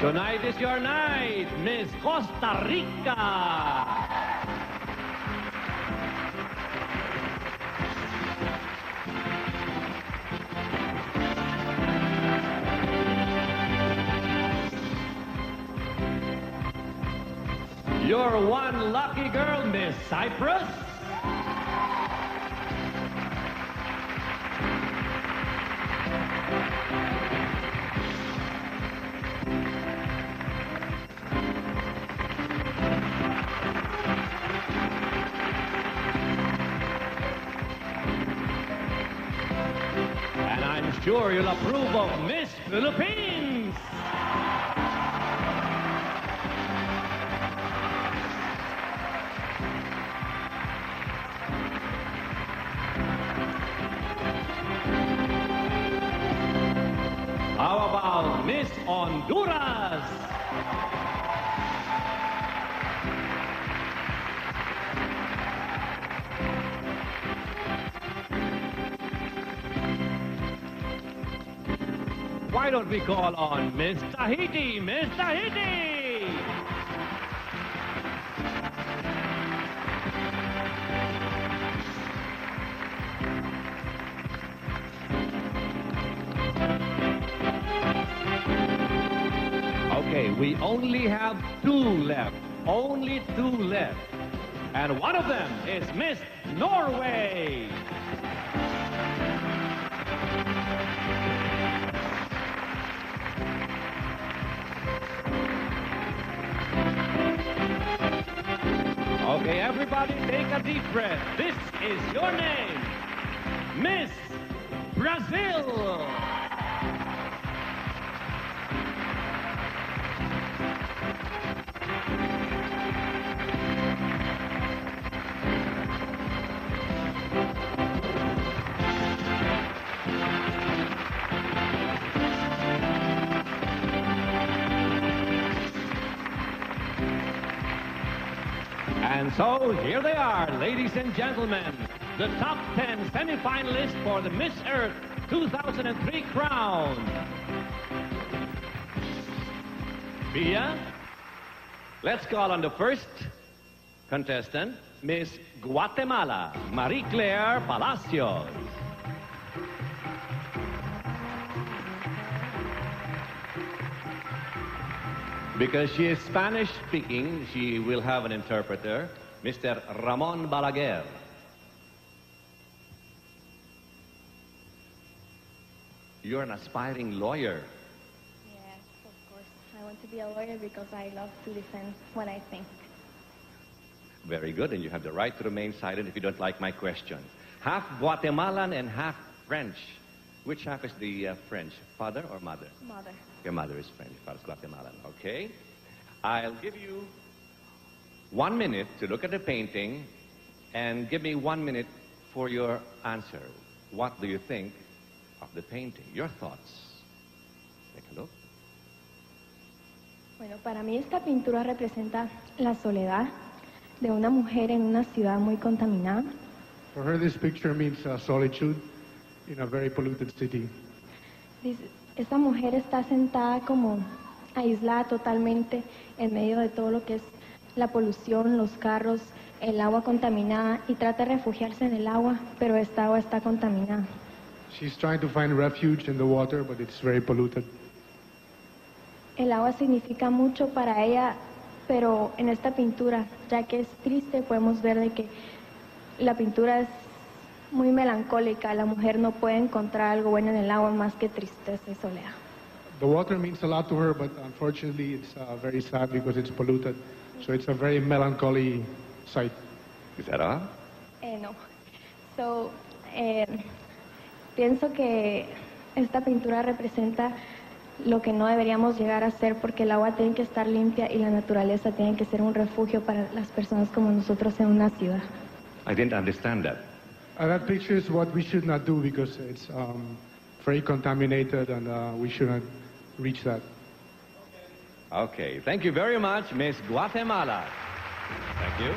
F: Tonight is your night, Miss Costa Rica. You're one lucky girl, Miss Cyprus. And I'm sure you'll approve of Miss Philippines. How about Miss Honduras? Why don't we call on Miss Tahiti? Miss Tahiti! Okay, we only have two left. Only two left. And one of them is Miss Norway. Okay, everybody take a deep breath. This is your name. Miss Brazil. And so, here they are, ladies and gentlemen, the top 10 semifinalists for the Miss Earth 2003 crown. Bia, let's call on the first contestant, Miss Guatemala, Marie Claire Palacios. Because she is Spanish-speaking, she will have an interpreter, Mr. Ramon Balaguer. You're an aspiring lawyer.
C: Yes, of course. I want to be a lawyer because I love to defend what I think.
F: Very good, and you have the right to remain silent if you don't like my question. Half Guatemalan and half French. Which half is the French? Father or mother?
C: Mother.
F: Your mother is French, father's Guatemalan. Okay. I'll give you 1 minute to look at the painting and give me 1 minute for your answer. What do you think of the painting? Your thoughts. Take a look.
C: Bueno, para mí esta pintura representa la soledad de una mujer en una ciudad muy contaminada.
I: For her, this picture means solitude in a very polluted city.
C: Esta mujer está sentada como aislada totalmente en medio de todo lo que es la polución, los carros, el agua contaminada y trata de refugiarse en el agua, pero esta agua está contaminada.
I: She's trying to find refuge in the water, but it's very polluted.
C: El agua significa mucho para ella, pero en esta pintura, ya que es triste, podemos ver de que la pintura es muy melancólica. La mujer no puede encontrar algo bueno en el agua más que tristeza y soledad.
I: The water means a lot to her, but unfortunately it's very sad because it's polluted. So it's a very melancholy sight.
F: Is that all?
C: No. So, pienso que esta pintura representa lo que no deberíamos llegar a ser, porque el agua tiene que estar limpia y la naturaleza tiene que ser un refugio para las personas como nosotros en una ciudad.
F: I didn't understand that.
I: That picture is what we should not do because it's very contaminated and we shouldn't reach that.
F: Okay, thank you very much, Miss Guatemala. Thank you.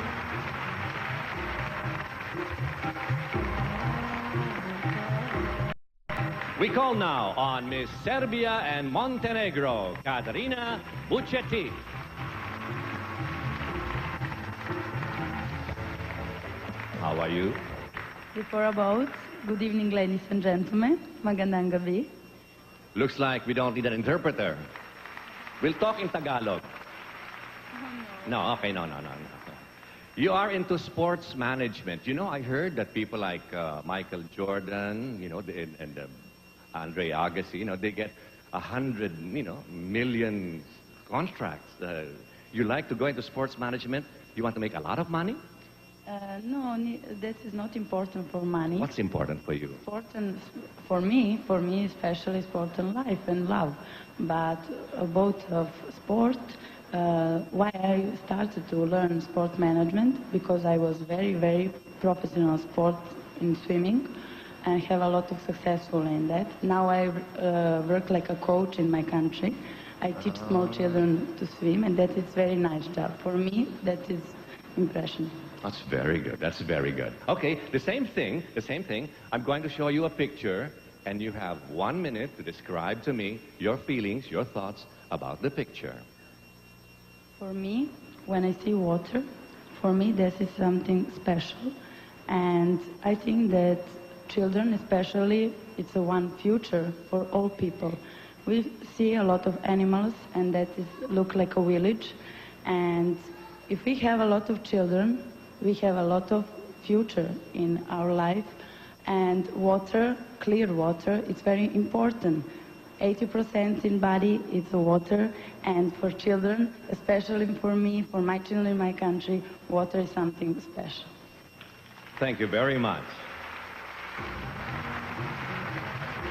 F: We call now on Miss Serbia and Montenegro, Katarina Bucetti. How are you?
L: Before about, good evening, ladies and gentlemen. Magandang gabi.
F: Looks like we don't need an interpreter. We'll talk in Tagalog. No, okay, no. You are into sports management. You know, I heard that people like Michael Jordan, you know, and Andre Agassi, you know, they get 100, million contracts. You like to go into sports management? You want to make a lot of money?
L: No, that is not important for money.
F: What's important for you?
L: Important for me especially sport and life and love. But both of sport, why I started to learn sport management, because I was very, very professional sport in swimming and have a lot of successful in that. Now I work like a coach in my country. I teach small children to swim, and that is very nice job. For me, that is impression.
F: That's very good. That's very good. Okay, the same thing. I'm going to show you a picture, and you have 1 minute to describe to me your feelings, your thoughts about the picture.
L: For me, when I see water, for me this is something special. And I think that children especially, it's a one future for all people. We see a lot of animals, and that look like a village. And if we have a lot of children, we have a lot of future in our life. And water, clear water, it's very important. 80% in body is water, and for children, especially for me, for my children in my country, water is something special.
F: Thank you very much.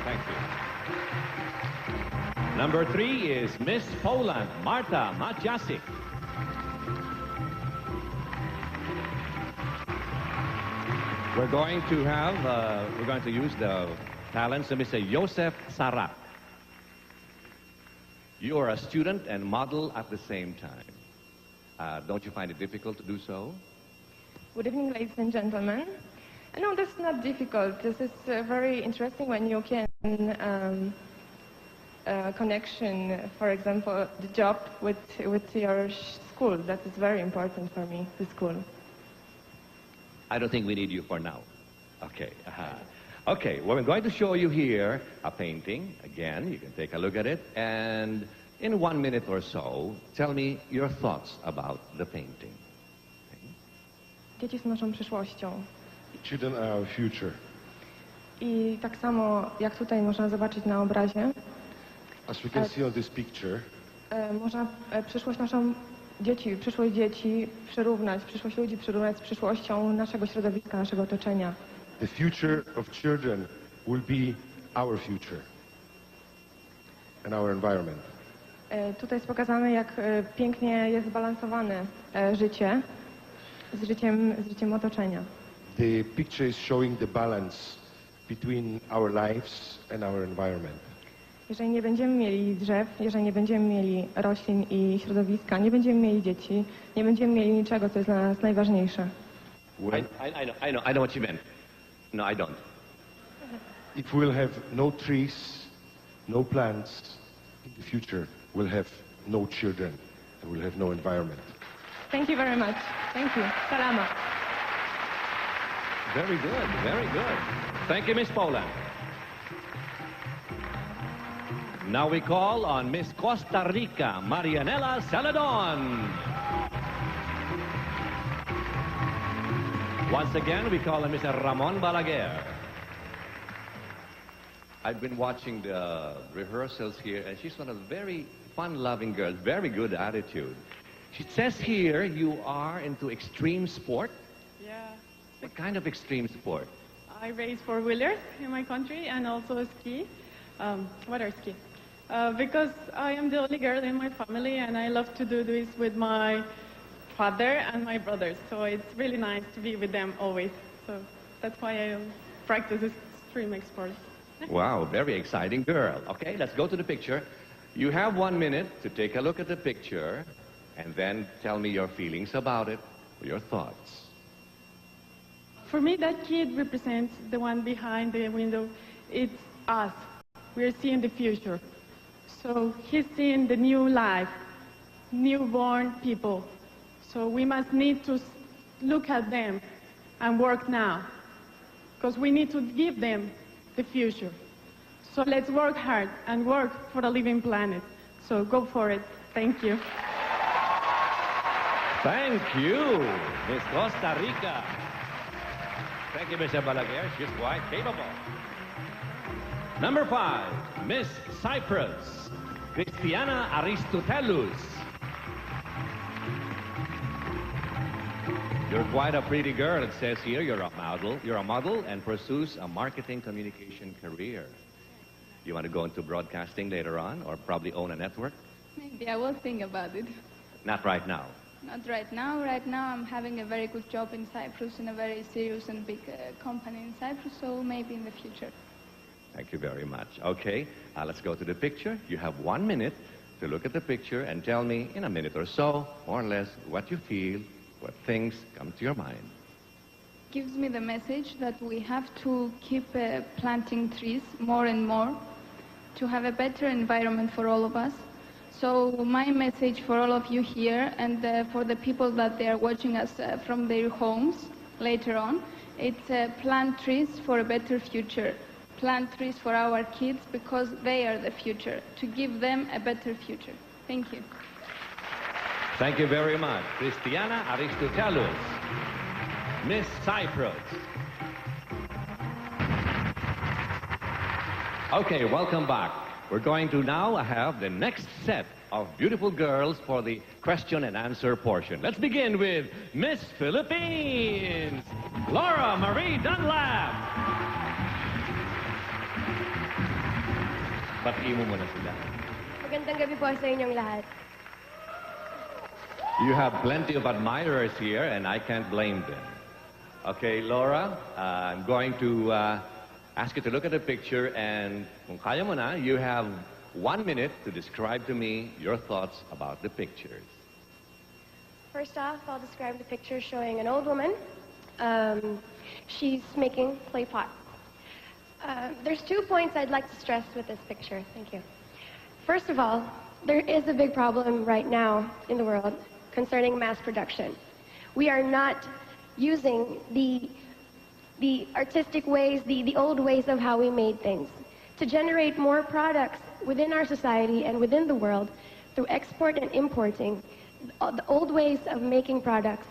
F: Thank you. Number 3 is Miss Poland, Marta Maciasik. We're going to use the talents of Mr. Joseph Sarat. You are a student and model at the same time. Don't you find it difficult to do so?
B: Good evening, ladies and gentlemen. No, this is not difficult. This is very interesting when you can connection, for example, the job with your school. That is very important for me, the school.
F: I don't think we need you for now. Okay. Okay, well, I'm going to show you here a painting. Again, you can take a look at it. And in 1 minute or so, tell me your thoughts about the painting.
B: Dzieci są naszą przyszłością.
I: Children are our future.
B: I tak samo, jak tutaj można zobaczyć na obrazie,
I: As we can see on this picture,
B: można przyszłość naszą przyszłość dzieci przyszłość ludzi przyrównać z przyszłością naszego środowiska, naszego otoczenia.
I: the future of children will be our future and our environment.
B: Tutaj jest pokazane, jak pięknie jest zbalansowane życie z życiem otoczenia.
I: The picture is showing the balance between our lives and our environment.
B: Jeżeli nie będziemy mieli drzew, jeżeli nie będziemy mieli roślin i środowiska, nie będziemy mieli dzieci, nie będziemy mieli niczego, co jest dla nas najważniejsze.
F: I know what you meant. No, I don't.
I: If we'll have no trees, no plants, in the future we'll have no children and we'll have no environment.
B: Thank you very much. Thank you. Salama.
F: Very good, very good. Thank you, Miss Poland. Now we call on Miss Costa Rica, Marianela Saladon. Once again, we call on Mr. Ramon Balaguer. I've been watching the rehearsals here, and she's one of the very fun-loving girls, very good attitude. She says here you are into extreme sport.
M: Yeah.
F: What kind of extreme sport?
M: I race four-wheelers in my country and also ski, water ski. Because I am the only girl in my family and I love to do this with my father and my brothers. So it's really nice to be with them always. So that's why I practice extreme sports.
F: Wow, very exciting girl. Okay, let's go to the picture. You have 1 minute to take a look at the picture and then tell me your feelings about it, your thoughts.
M: For me, that kid represents the one behind the window. It's us, we're seeing the future. So he's seeing the new life, newborn people. So we must need to look at them and work now, because we need to give them the future. So let's work hard and work for a living planet. So go for it. Thank you.
F: Thank you, Miss Costa Rica. Thank you, Mr. Balaguer. She's quite capable. Number 5, Miss Cyprus, Christiana Aristotelus. You're quite a pretty girl, it says here. You're a model and pursues a marketing communication career. You want to go into broadcasting later on, or probably own a network?
N: Maybe I will think about it.
F: Not right now.
N: Not right now. Right now I'm having a very good job in Cyprus in a very serious and big company in Cyprus, so maybe in the future.
F: Thank you very much. Okay, let's go to the picture. You have 1 minute to look at the picture and tell me in a minute or so, more or less, what you feel, what things come to your mind.
N: Gives me the message that we have to keep planting trees more and more to have a better environment for all of us. So my message for all of you here and for the people that they are watching us from their homes later on, it's plant trees for a better future. Plant trees for our kids because they are the future, to give them a better future. Thank you.
F: Thank you very much. Christiana Aristotelus, Miss Cyprus. Okay, welcome back. We're going to now have the next set of beautiful girls for the question and answer portion. Let's begin with Miss Philippines, Laura Marie Dunlap. Batiin mo muna sila.
C: Magandang gabi po sa inyong lahat.
F: You have plenty of admirers here, and I can't blame them. Okay, Laura, I'm going to ask you to look at the picture, and kung kaya mo na, you have 1 minute to describe to me your thoughts about the pictures.
C: First off, I'll describe the picture showing an old woman. She's making clay pot. There's 2 points I'd like to stress with this picture. Thank you. First of all, there is a big problem right now in the world concerning mass production. We are not using the artistic ways, the old ways of how we made things. To generate more products within our society and within the world through export and importing, the old ways of making products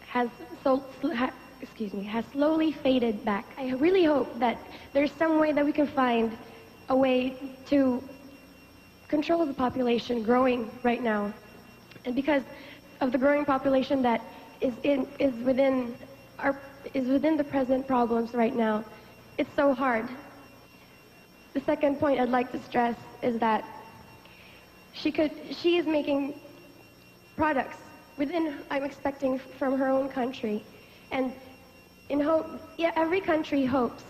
C: has slowly faded back. I really hope that there's some way that we can find a way to control the population growing right now. And because of the growing population that is within the present problems right now, it's so hard. The second point I'd like to stress is that she is making products I'm expecting from her own country. And every country hopes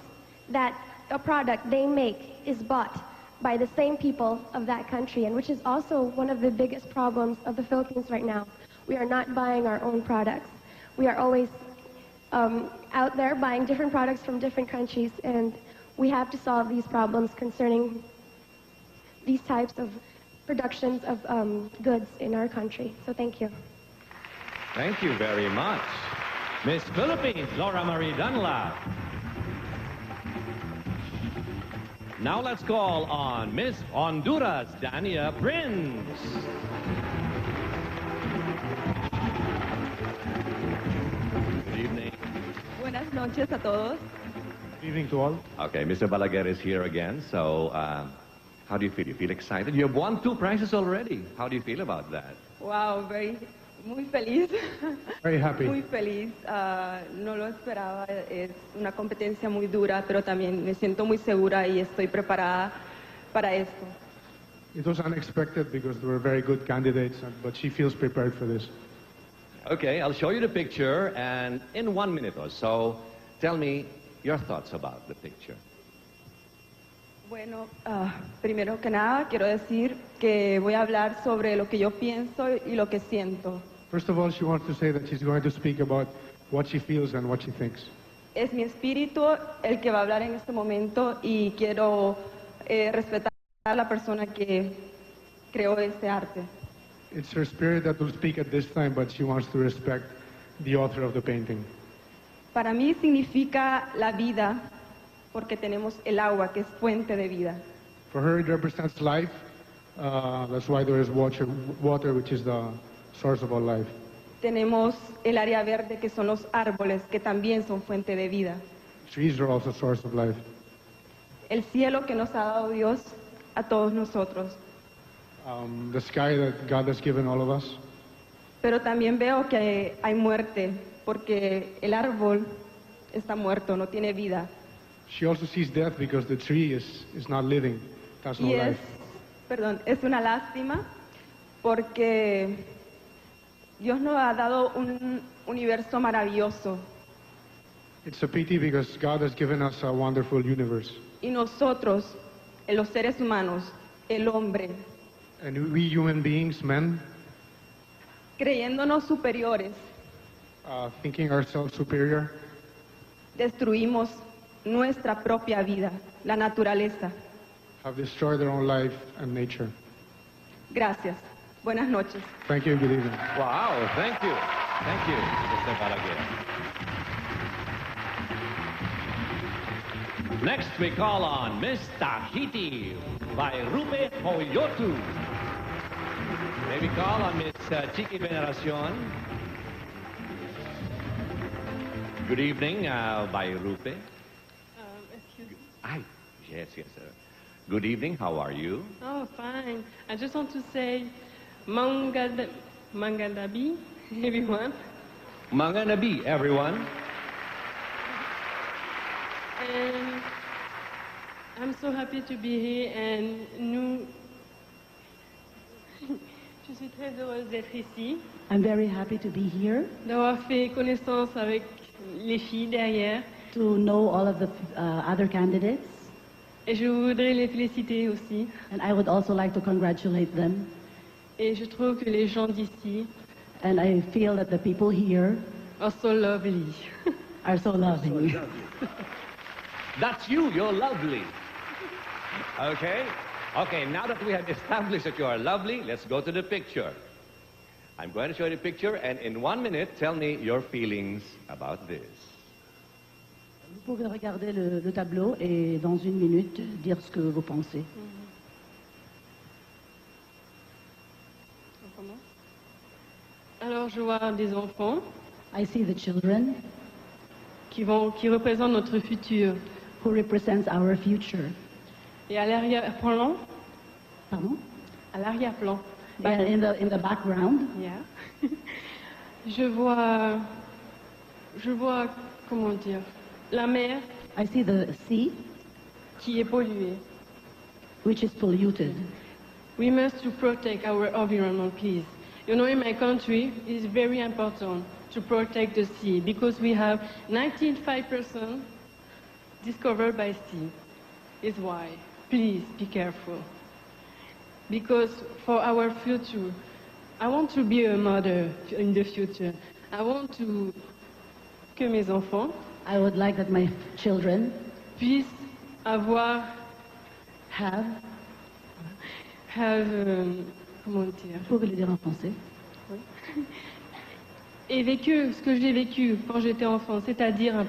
C: that a product they make is bought by the same people of that country, and which is also one of the biggest problems of the Philippines right now. We are not buying our own products. We are always out there buying different products from different countries, and we have to solve these problems concerning these types of productions of goods in our country. So thank you.
F: Thank you very much. Miss Philippines, Laura Marie Dunlap. Now let's call on Miss Honduras, Dania Prince. Good evening.
O: Buenas noches a todos.
I: Good evening to all.
F: Okay, Mr. Balaguer is here again, so how do you feel? You feel excited? You have won 2 prizes already. How do you feel about that?
O: Wow, muy feliz.
I: Very happy.
O: Muy feliz. No lo esperaba. Es una competencia muy dura, pero también me siento muy segura y estoy preparada para esto.
I: It was unexpected because there were very good candidates, but she feels prepared for this.
F: Okay, I'll show you the picture, and in 1 minute or so, tell me your thoughts about the picture.
O: Bueno, primero que nada quiero decir que voy a hablar sobre lo que yo pienso y lo que siento.
I: First of all, she wants to say that she's going to speak about what she feels and what she thinks.
O: Es mi espíritu el que va a hablar en este momento y quiero respetar a la persona que creó este arte.
P: It's her spirit that will speak at this time, but she wants to respect the author of the painting.
O: Para mí significa la vida porque tenemos el agua que es fuente de vida.
P: For her, it represents life. That's why there is water, which is the source of all life.
O: Tenemos el área verde que son los árboles que también son fuente de vida.
P: Trees are also a source of life.
O: El cielo que nos ha dado Dios a todos nosotros.
P: The sky that God has given all of us.
O: Pero también veo que hay muerte porque el árbol está muerto, no tiene vida.
P: She also sees death because the tree is not living. It has no
O: Y
P: life.
O: es una lástima porque Dios nos ha dado un universo maravilloso
P: It's a pity because God has given us a wonderful universe.
O: y nosotros, los seres humanos, el hombre,
P: And we human beings, men,
O: creyéndonos superiores,
P: thinking ourselves superior,
O: destruimos nuestra propia vida, la naturaleza.
P: have destroyed their own life and nature.
O: Gracias. Buenas noches.
P: Thank you and good evening.
F: Wow, thank you. Thank you, Mr. Balaguer. Next, we call on Miss Tahiti by Rupe Hoyotu. May we call on Miss Chiqui Veneracion. Good evening, by Rupe.
M: Excuse me.
F: Ay, yes, sir. Good evening, how are you?
M: Oh, fine. I just want to say Mangadabi, everyone.
F: Manganabi, everyone.
M: And I'm so happy to be here and je suis très heureuse d'être ici,
Q: I'm very happy to be here,
M: d'avoir fait connaissance avec les filles derrière.
Q: to know all of the other candidates,
M: Et je voudrais les féliciter aussi.
Q: and I would also like to congratulate them.
M: Et je trouve que les gens d'ici
Q: And I feel that the people here
M: are so lovely.
Q: are so loving.
F: That's you, you're lovely. Okay? Okay, now that we have established that you are lovely, let's go to the picture. I'm going to show you the picture, and in 1 minute, tell me your feelings about this.
Q: Vous pouvez regarder le tableau et dans 1 minute dire ce que vous pensez.
M: Alors je vois des enfants
Q: I see the children
M: qui représentent notre futur.
Q: who represents our future.
M: Et à l'arrière-plan,
Q: Pardon?
M: à l'arrière-plan,
Q: And in the background,
M: yeah. je vois, comment dire, la mer
Q: I see the sea,
M: qui est polluée.
Q: which is polluted.
M: We must to protect our environment, please. You know, in my country, it's very important to protect the sea because we have 95% discovered by sea. Is why. Please be careful. Because for our future, I want to be a mother in the future. I want que mes enfants
Q: I would like that my children
M: puissent avoir,
Q: have,
M: comment dire,
Q: vous pouvez le dire en français,
M: et vécu ce que j'ai vécu quand j'étais enfant, c'est-à-dire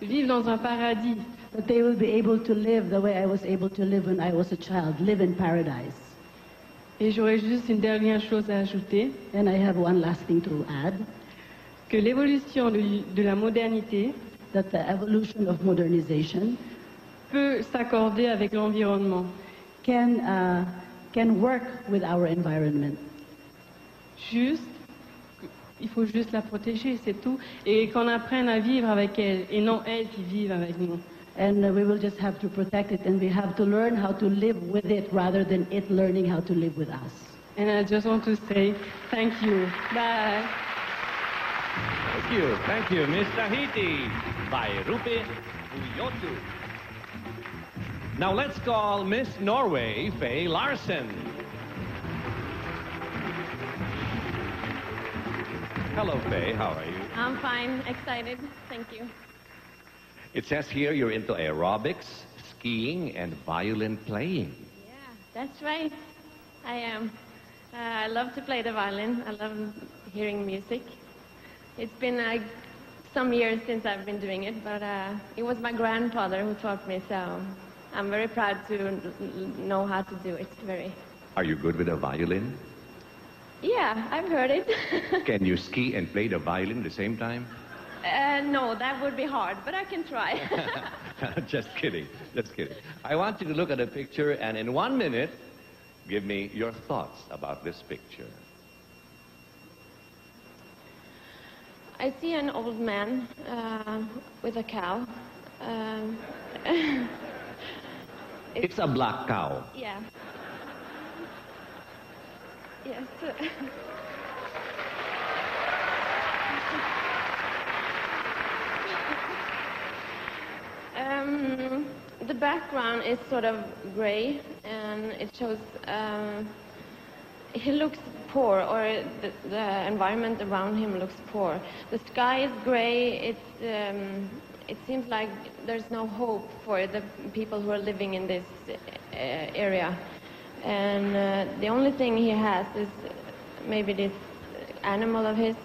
M: vivre dans un paradis.
Q: that they will be able to live the way I was able to live when I was a child, live in paradise.
M: Et j'aurais juste une dernière chose à ajouter,
Q: And I have one last thing to add,
M: que l'évolution de la modernité
Q: that the evolution of modernization
M: peut s'accorder avec l'environnement.
Q: Can work with our environment.
M: Il faut juste la protéger, c'est tout. Et qu'on apprenne à vivre avec elle, et non elle qui vive avec nous.
Q: And we will just have to protect it, and we have to learn how to live with it rather than it learning how to live with us.
M: And I just want to say thank you. Bye.
F: Thank you, Miss Tahiti by Rupe Hoyotu. Now let's call Miss Norway, Faye Larson. Hello, Faye, how are you?
R: I'm fine, excited. Thank you.
F: It says here you're into aerobics, skiing and violin playing.
R: That's right. I am. I love to play the violin. I love hearing music. It's been some years since I've been doing it, but it was my grandfather who taught me, so I'm very proud to know how to do it.
F: Are you good with a violin?
R: Yeah, I've heard it.
F: Can you ski and play the violin at the same time?
R: No, that would be hard, but I can try.
F: Just kidding. Just kidding. I want you to look at the picture and in 1 minute, give me your thoughts about this picture.
R: I see an old man with a cow.
F: It's a black cow.
R: Yeah. Yes. The background is sort of gray, and it shows he looks poor, or the environment around him looks poor. The sky is gray. It seems like there's no hope for the people who are living in this area. And the only thing he has is maybe this animal of his.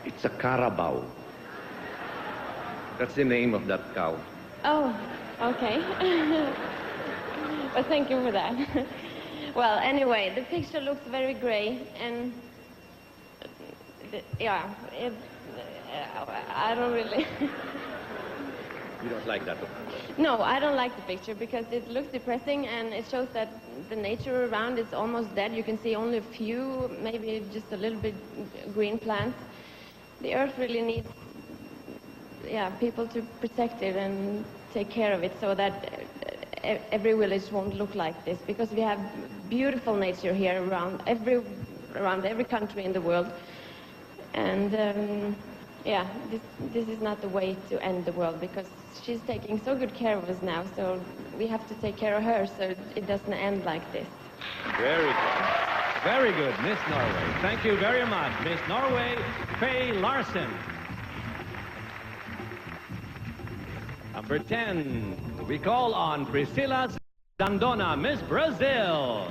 F: It's a carabao. That's the name of that cow.
R: Oh, okay. Well, thank you for that. Well, anyway, the picture looks very gray, and yeah, I don't really...
F: You don't like that?
R: No, I don't like the picture because it looks depressing, and it shows that the nature around is almost dead. You can see only a few, maybe just a little bit green plants. The earth really needs people to protect it and take care of it so that every village won't look like this, because we have beautiful nature here around every country in the world. And this is not the way to end the world, because she's taking so good care of us now, so we have to take care of her so it doesn't end like this.
F: Very good. Very good, Miss Norway. Thank you very much, Miss Norway Faye Larson. Number 10, we call on Priscilla Dandona, Miss Brazil.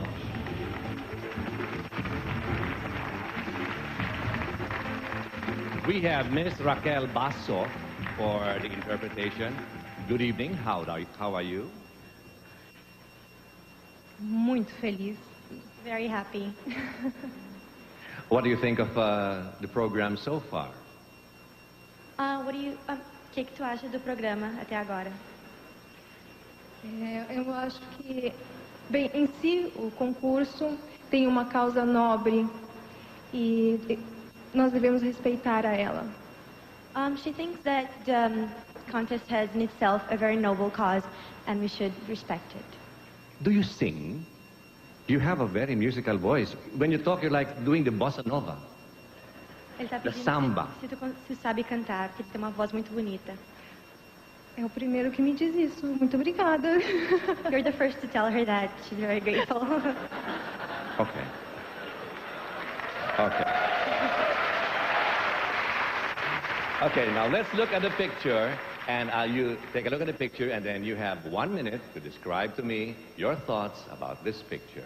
F: We have Miss Raquel Basso for the interpretation. Good evening. How are you?
S: Muito feliz. Very happy.
F: What do you think of the program so far?
S: O que tu acha do programa até agora?
B: Eu acho que, bem, em si, o concurso tem uma causa nobre e nós devemos respeitar a ela.
S: She thinks that the contest has in itself a very noble cause, and we should respect it.
F: Do you sing? You have a very musical voice. When you talk, you're like doing the bossa nova.
S: Ele está
F: The
S: pedindo
F: samba.
S: se sabe cantar, porque ele tem uma voz muito bonita.
B: É o primeiro que me diz isso. Muito obrigada.
S: You're the first to tell her that. She's very grateful.
F: Okay. Okay. Okay, now let's look at the picture, and you take a look at the picture, and then you have 1 minute to describe to me your thoughts about this picture.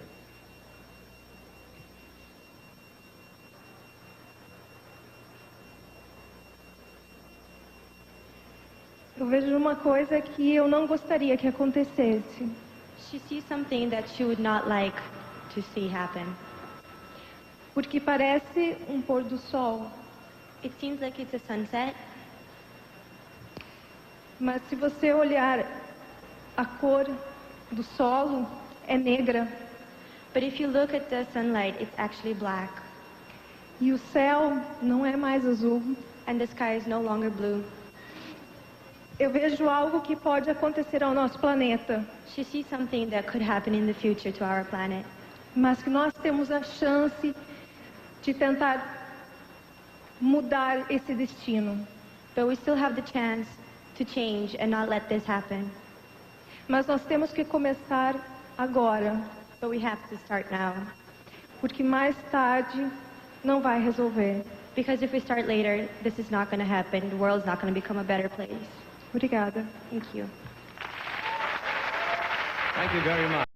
B: Eu vejo uma coisa que eu não gostaria que acontecesse.
S: She sees something that she would not like to see happen.
B: Porque parece pôr do sol.
S: It seems like it's a sunset.
B: Mas se você olhar a cor do solo, é negra.
S: But if you look at the sunlight, it's actually black.
B: E o céu não é mais azul.
S: And the sky is no longer blue.
B: Eu vejo algo que pode acontecer ao nosso planeta.
S: She sees something that could happen in the future to our planet.
B: Mas que nós temos a chance de tentar mudar esse destino.
S: But we still have the chance to change and not let this happen.
B: Mas nós temos que começar agora.
S: But we have to start now.
B: Porque mais tarde não vai resolver.
S: Because if we start later, this is not going to happen. The world's not going to become a better place.
B: Obrigada.
S: Thank you.
F: Thank you very much.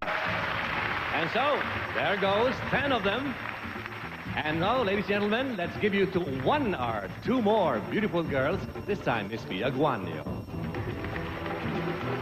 F: And so, there goes 10 of them. And now, ladies and gentlemen, let's give you to one or two more beautiful girls, this time Miss Pia Guanyo.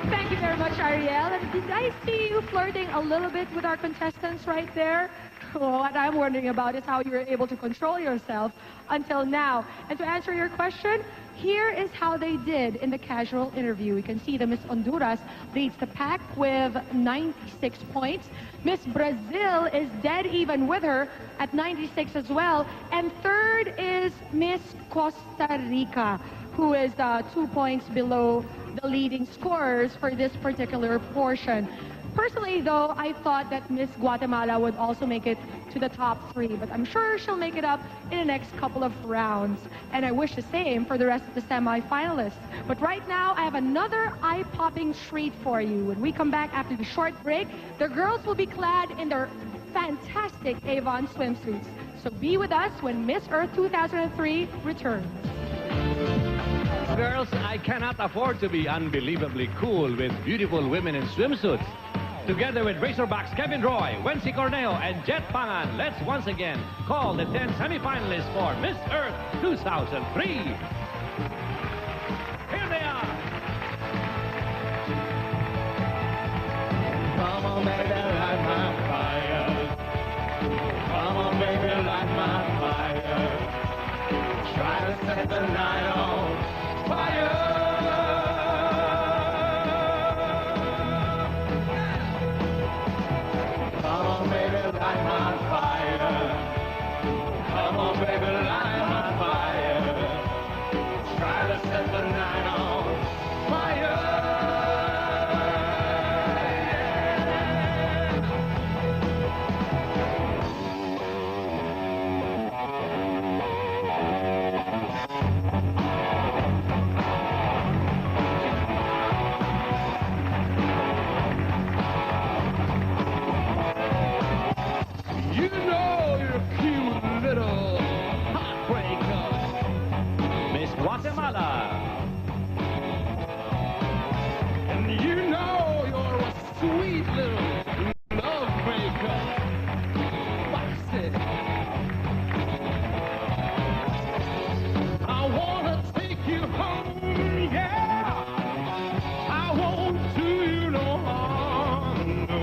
K: Thank you very much, Ariel. And did I see you flirting a little bit with our contestants right there? What I'm wondering about is how you were able to control yourself until now. And to answer your question, here is how they did in the casual interview. We can see the Miss Honduras leads the pack with 96 points. Miss Brazil is dead even with her at 96 as well. And third is Miss Costa Rica, who is 2 points below the leading scorers for this particular portion. Personally, though, I thought that Miss Guatemala would also make it to the top 3, but I'm sure she'll make it up in the next couple of rounds. And I wish the same for the rest of the semi-finalists. But right now, I have another eye-popping treat for you. When we come back after the short break, the girls will be clad in their fantastic Avon swimsuits. So be with us when Miss Earth 2003 returns.
F: Girls, I cannot afford to be unbelievably cool with beautiful women in swimsuits. Together with Razorbacks Kevin Roy, Wency Corneo, and Jet Pangan, let's once again call the 10 semi-finalists for Miss Earth 2003. Here they are.
E: Come on, baby, light my fire. Come on, baby, light my fire. Try to set the night on fire. Come on, baby, light my fire. Come on, baby, light my fire. Try to set the night on fire. You know you're a cute little heartbreaker.
F: Miss Guatemala.
E: And you know you're a sweet little lovebreaker. Foxy. I wanna take you home, yeah. I won't do you no harm, no.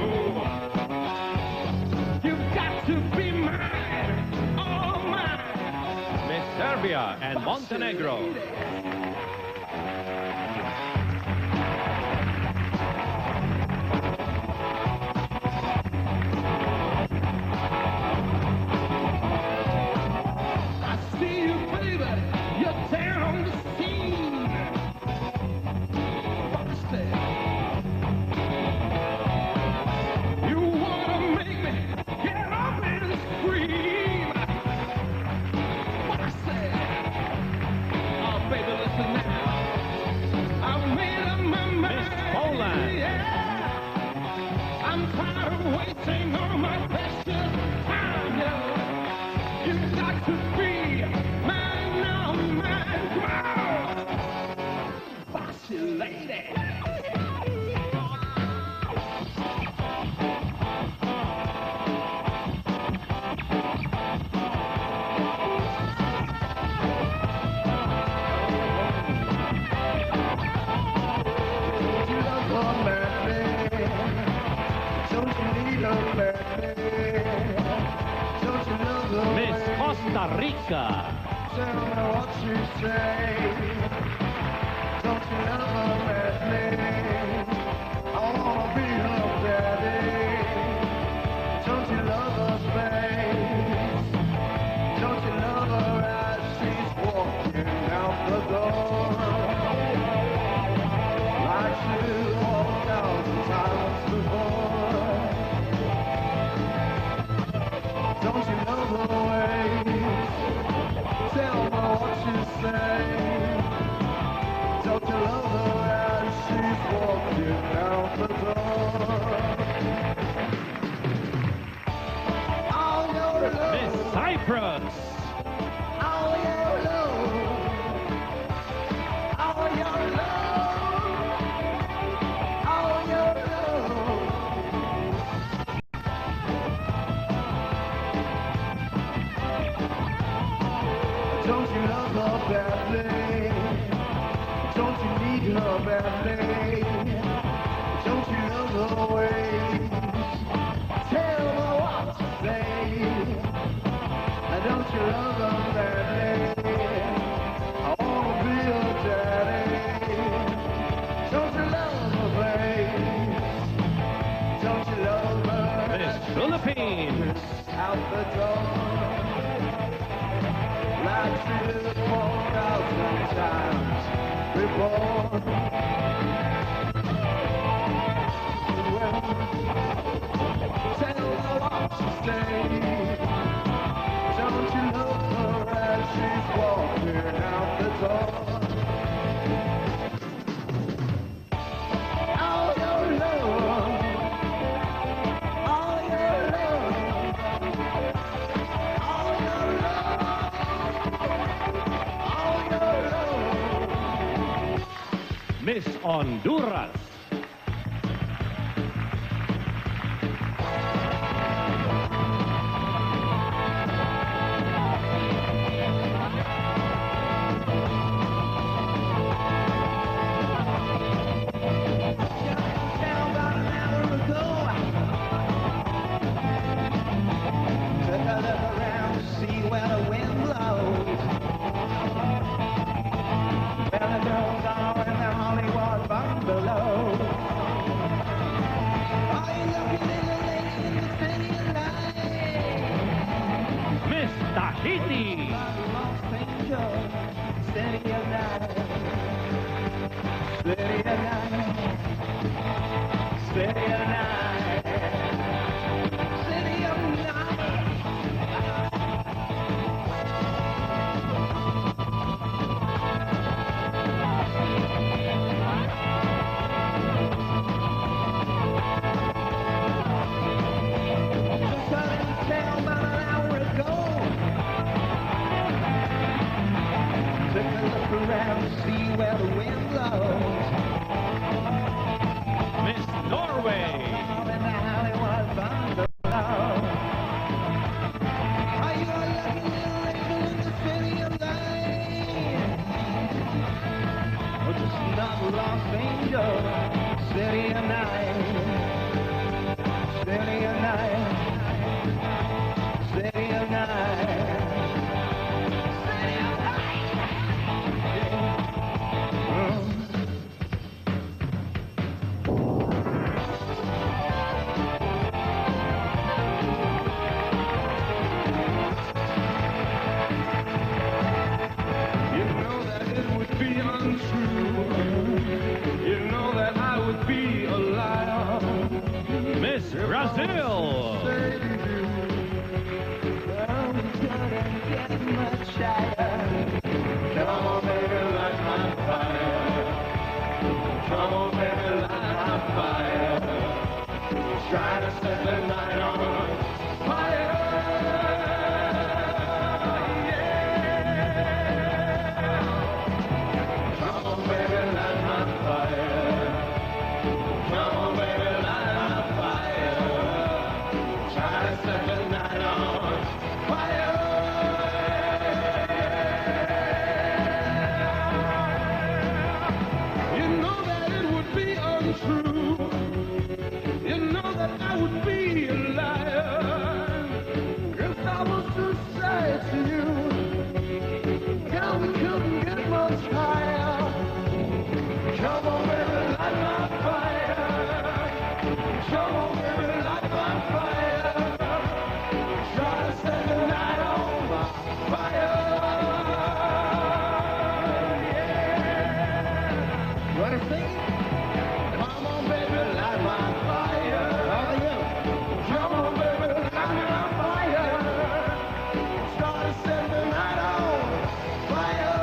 E: You've got to be mine, all mine.
F: Miss Serbia and Montenegro.
E: I see you, baby, you're down the scene. Foxy. You wanna make me get up and scream. Foxy. Oh, baby, listen now. I've made up my mind.
F: Poland.
E: Yeah. I'm tired of wasting all my precious time, yo. You've got to be mine now, mine. Come on. Foxy lady.
F: Miss Costa Rica.
E: Tell me what you say. Don't you ever let me? I wanna be her daddy. Don't you love her face? Don't you love her as she's walking out the door? Like she walked 1,000 times before. Don't you love her ways? Tell me what you say. Don't you love her as she's walking out the door? All your love,
F: Miss Cyprus.
E: all your love, all your love. Don't you love her badly? Don't you need her badly? Don't you love her ways? Tell her what to say. Don't you love her badly? I wanna be your daddy. Don't you love her, babe? Don't you love her?
F: Miss Philippines.
E: Out the door. Like she was 4,000 times before. Well, tell her what to say. Don't you love her as she's walking out the door? All your love, all your love, all your love, all your love.
F: Miss Honduras. Miss Tahiti.
E: Steady as night, steady as night, steady as night, steady as see where the wind blows.
F: Miss Norway.
E: In the Hollywood bungalow. Are you a lucky little angel in the city of light? Or just another lost angel, city of night, city of night, city of night.
F: Miss Brazil.
E: Come on, baby, light my fire. Come on, baby, light my fire. Try to set the night on fire. Yeah. Come on, baby, light my fire. Come on, baby, light my fire. Try to set the night on fire. You know that it would be untrue. You know that I would be a liar if I was to say to you, girl, we couldn't get much higher. Come on, baby, light my fire. Come on, baby, light my fire. Try to set the night on fire. Yeah. Wanna sing it? Come on, baby, light my fire. All of you. Come on, baby, light my fire. Try to set the night on fire.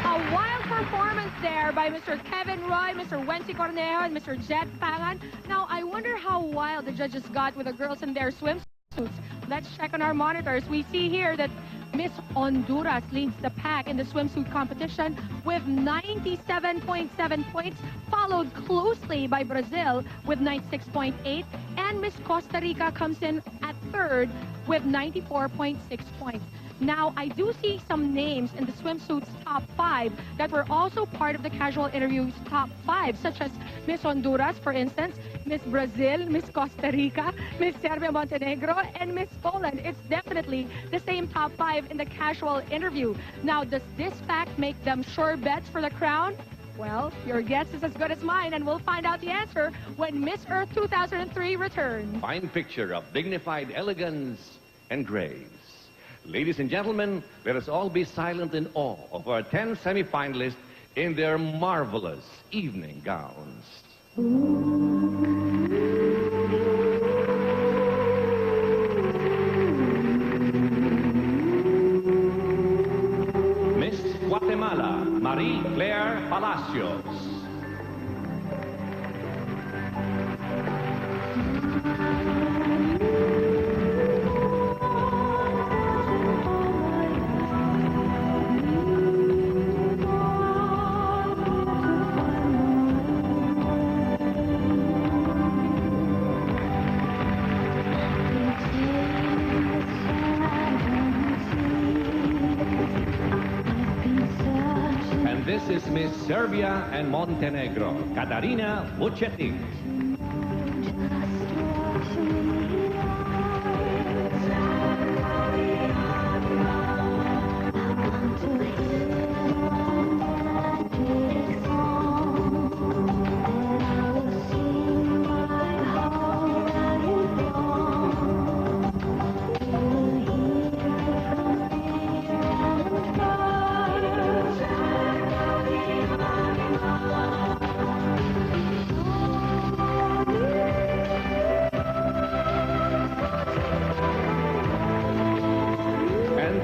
K: A wild performance there by Mr. Kevin Roy, Mr. Wency Cornejo, and Mr. Jet Pangan. Now, I wonder how wild the judges got with the girls in their swimsuits. Let's check on our monitors. We see here that Miss Honduras leads the pack in the swimsuit competition with 97.7 points, followed closely by Brazil with 96.8, and Miss Costa Rica comes in at third with 94.6 points. Now, I do see some names in the swimsuits top 5 that were also part of the casual interviews top 5, such as Miss Honduras, for instance, Miss Brazil, Miss Costa Rica, Miss Serbia Montenegro, and Miss Poland. It's definitely the same top 5 in the casual interview. Now, does this fact make them sure bets for the crown? Well, your guess is as good as mine, and we'll find out the answer when Miss Earth 2003 returns.
F: Fine picture of dignified elegance and grace. Ladies and gentlemen, let us all be silent in awe of our 10 semi-finalists in their marvelous evening gowns. Miss Guatemala, Marie Claire Palacios. This is Miss Serbia and Montenegro, Katarina Vucetic.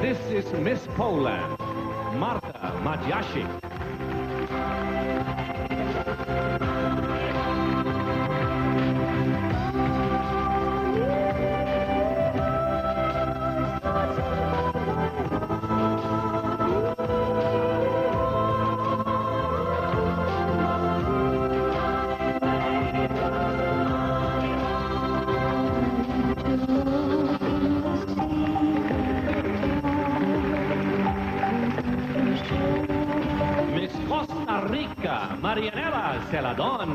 F: This is Miss Poland, Marta Madziasik. Costa Rica, Marianela Celadon.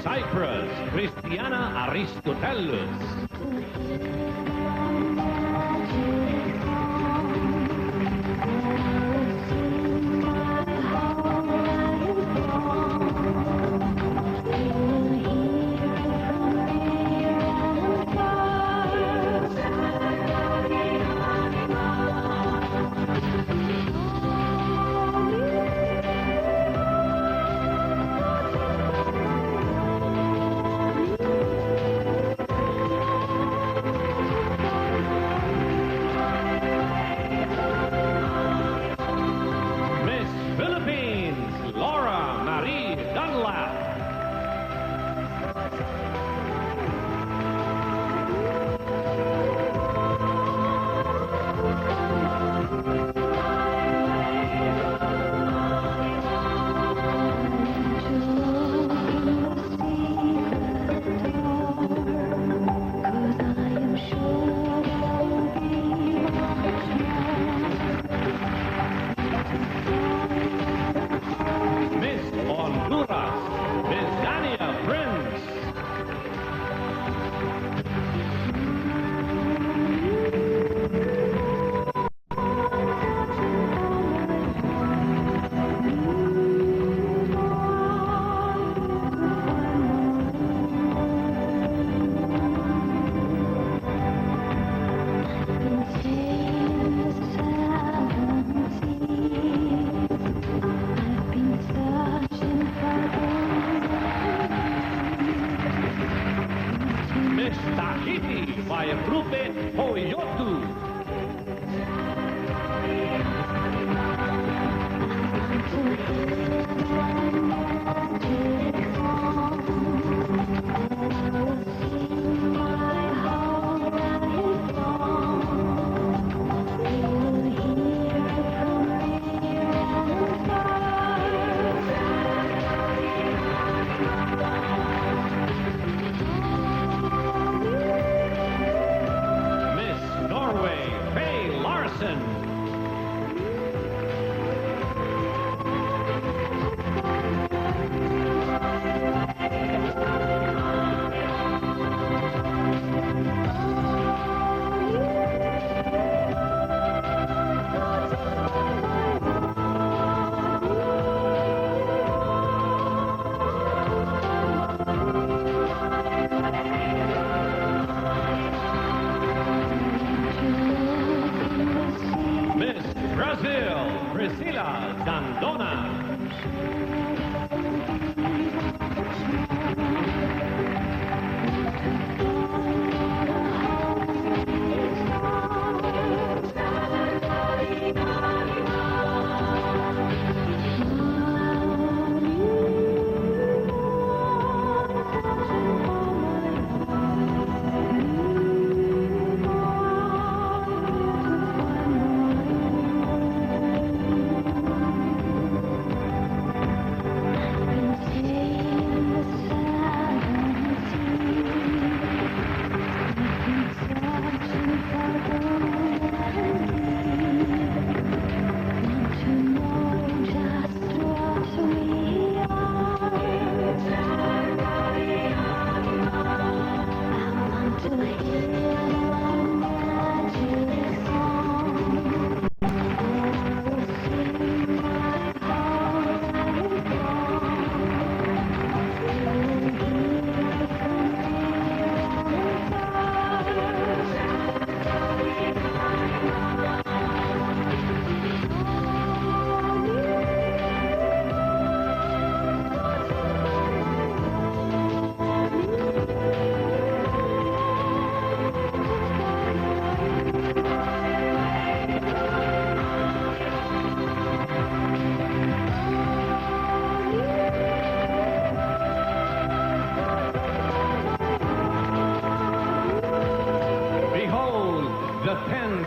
F: Cyprus, Christiana Aristotelis. by Trupe Hoyotu. Priscilla Dandona.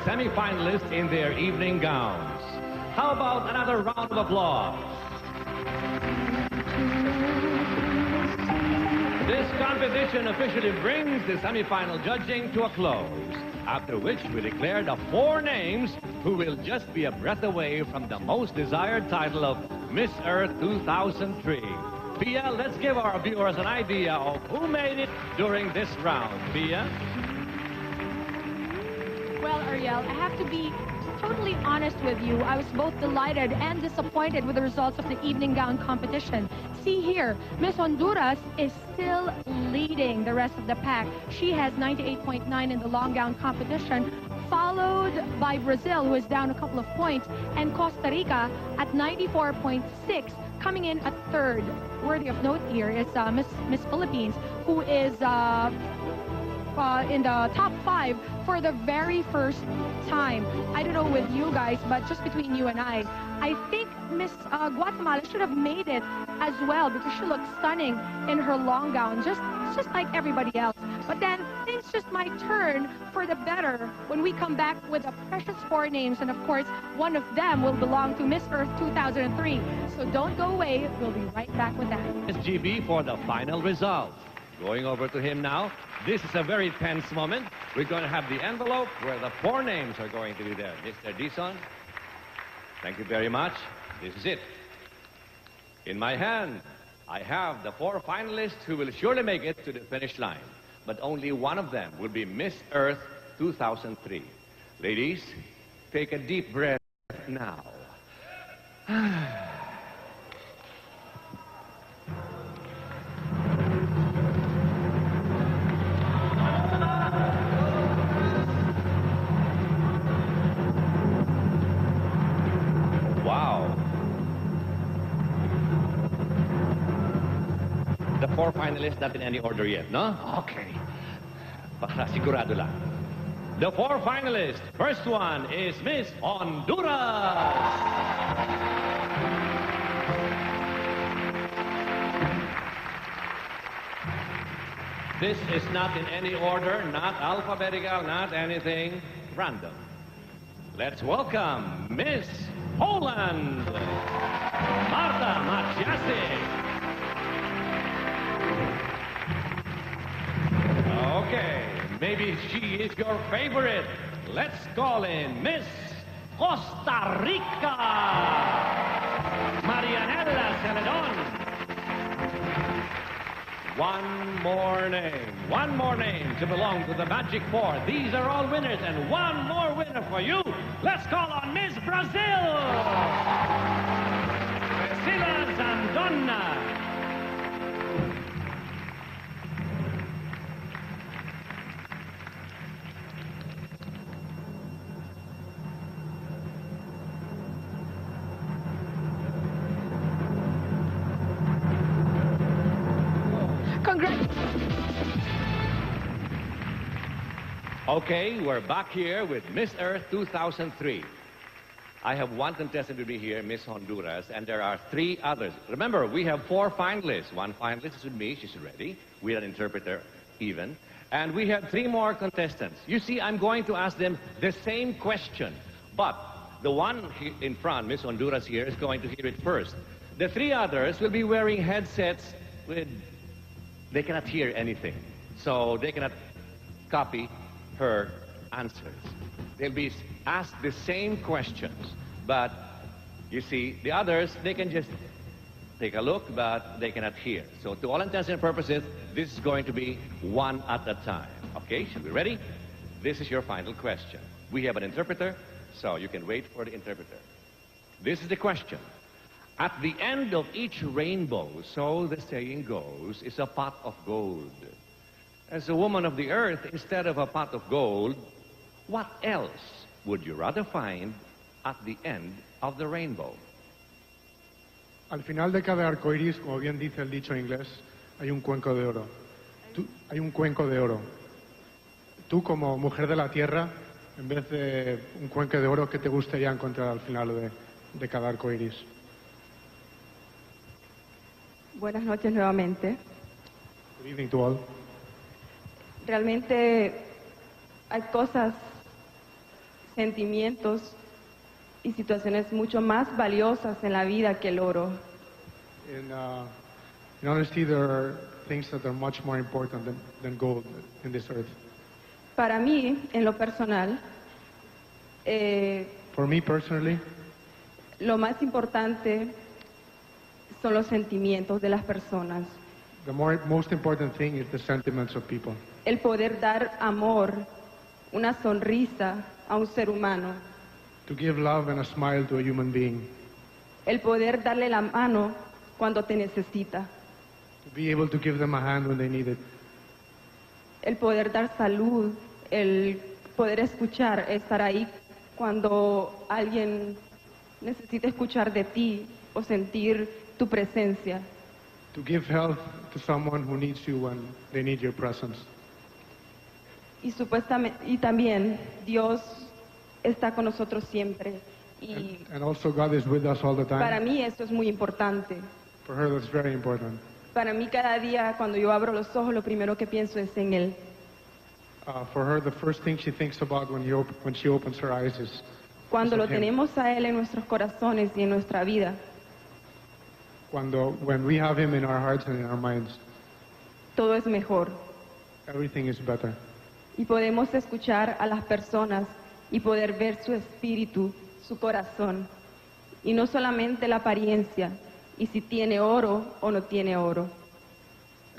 F: Semi-finalists in their evening gowns. How about another round of applause? This competition officially brings the semi-final judging to a close, after which we declare the 4 names who will just be a breath away from the most desired title of Miss Earth 2003. Pia, let's give our viewers an idea of who made it during this round. Pia?
K: Well, Ariel, I have to be totally honest with you. I was both delighted and disappointed with the results of the evening gown competition. See here, Miss Honduras is still leading the rest of the pack. She has 98.9 in the long gown competition, followed by Brazil, who is down a couple of points, and Costa Rica at 94.6, coming in at third. Worthy of note here is Miss Philippines, who is in the top 5 for the very first time. I don't know with you guys, but just between you and I think Miss Guatemala should have made it as well, because she looks stunning in her long gown, just like everybody else. But then things just might turn for the better when we come back with the precious 4 names, and of course one of them will belong to Miss Earth 2003. So don't go away, we'll be right back with that.
F: SGB for the final result. Going over to him now. This is a very tense moment. We're going to have the envelope where the 4 names are going to be there. Mr. Dizon, thank you very much. This is it. In my hand, I have the 4 finalists who will surely make it to the finish line. But only one of them will be Miss Earth 2003. Ladies, take a deep breath now. The 4 finalists, not in any order yet, no? Okay. Para sigurado lang. The 4 finalists. First one is Miss Honduras. This is not in any order, not alphabetical, not anything random. Let's welcome Miss Poland, Marta Maciasik. Okay, maybe she is your favorite. Let's call in Miss Costa Rica, Marianela Celedon. One more name to belong to the Magic 4. These are all winners, and one more winner for you. Let's call on Miss Brazil, Priscilla Zandona. Okay, we're back here with Miss Earth 2003. I have one contestant with me here, Miss Honduras, and there are 3 others. Remember, we have 4 finalists. 1 finalist is with me, she's ready. We have an interpreter even. And we have 3 more contestants. You see, I'm going to ask them the same question. But the one in front, Miss Honduras here, is going to hear it first. The 3 others will be wearing headsets with... They cannot hear anything. So they cannot copy her answers. They'll be asked the same questions, but you see, the others, they can just take a look, but they cannot hear. So to all intents and purposes, this is going to be one at a time. Okay, should we be ready? This is your final question. We have an interpreter, so you can wait for the interpreter. This is the question. At the end of each rainbow, so the saying goes, is a pot of gold. As a woman of the earth, instead of a pot of gold, what else would you rather find at the end of the rainbow?
P: Al final de cada arco iris, como bien dice el dicho en inglés, hay un cuenco de oro. Hay un cuenco de oro. Tú, como mujer de la tierra, en vez de un cuenco de oro, ¿qué te gustaría encontrar al final de cada arco iris?
O: Buenas noches nuevamente.
P: Good evening to all.
O: Realmente hay cosas, sentimientos y situaciones mucho más valiosas en la vida que el oro.
P: In honesty, there are things that are much more important than gold in this earth.
O: Para mí, en lo personal,
P: For me personally,
O: lo más importante son los sentimientos de las personas.
P: the most important thing is the sentiments of people.
O: El poder dar amor, una sonrisa a un ser humano.
P: To give love and a smile to a human being.
O: El poder darle la mano cuando te necesita.
P: To be able to give them a hand when they need it.
O: El poder dar salud, el poder escuchar, estar ahí cuando alguien necesita escuchar de ti o sentir tu presencia.
P: To give health to someone who needs you when they need your presence.
O: Y también Dios está con nosotros siempre. Y
P: And also God is with us all the time.
O: para mí eso es muy importante.
P: For her, that's very important.
O: Para mí cada día cuando yo abro los ojos lo primero que pienso es en Él.
P: For her, the first thing she thinks about when she opens her eyes is
O: Cuando lo
P: Him.
O: tenemos a Él en nuestros corazones y en nuestra vida,
P: when we have Him in our hearts and in our minds,
O: todo es mejor.
P: everything is better.
O: Y podemos escuchar a las personas y poder ver su espíritu, su corazón. Y no solamente la apariencia, y si tiene oro o no tiene oro.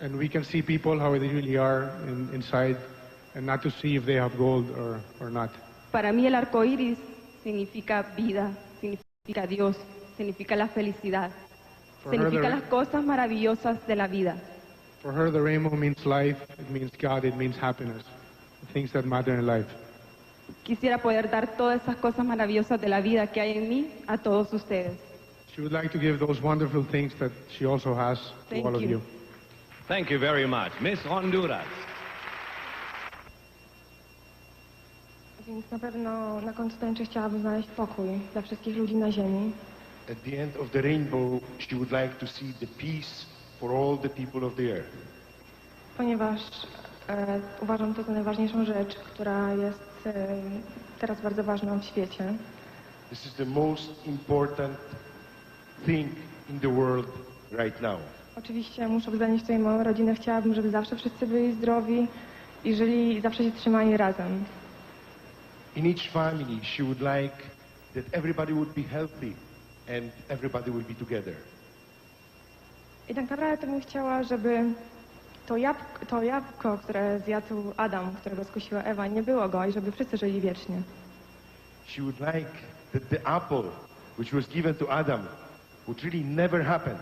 P: And we can see people how they really are inside, and not to see if they have gold or not.
O: Para mí el arco iris significa vida, significa Dios, significa la felicidad,
P: For her,
O: significa
P: the-
O: las cosas maravillosas de la vida.
P: For her, the rainbow means life, it means God, it means happiness, the things that matter in life.
O: Quisiera poder dar todas esas cosas maravillosas de la vida que hay en mí a todos ustedes.
P: She would like to give those wonderful things that she also has to
O: Thank
P: all of
O: you.
P: you.
F: Thank you very much. Miss Honduras.
C: Więc na pewno na końcu tańczy chciałabym znaleźć pokój dla wszystkich ludzi na ziemi.
I: At the end of the rainbow, she would like to see the peace for all the people of the earth.
C: Ponieważ uważam to za najważniejszą rzecz, która jest teraz bardzo ważna w świecie.
I: This is the most important thing in the world right now.
C: Oczywiście muszę uwzględnić tutaj moją rodzinę. Chciałabym, żeby zawsze wszyscy byli zdrowi i żyli zawsze się trzymali razem.
I: In each family, she would like that everybody would be healthy and everybody will be together.
C: I tak naprawdę to bym chciała, żeby to jabłko, które zjadł Adam, którego skusiła Ewa, nie było go i żeby wszyscy żyli wiecznie.
I: She would like that the apple, which was given to Adam, would really never happen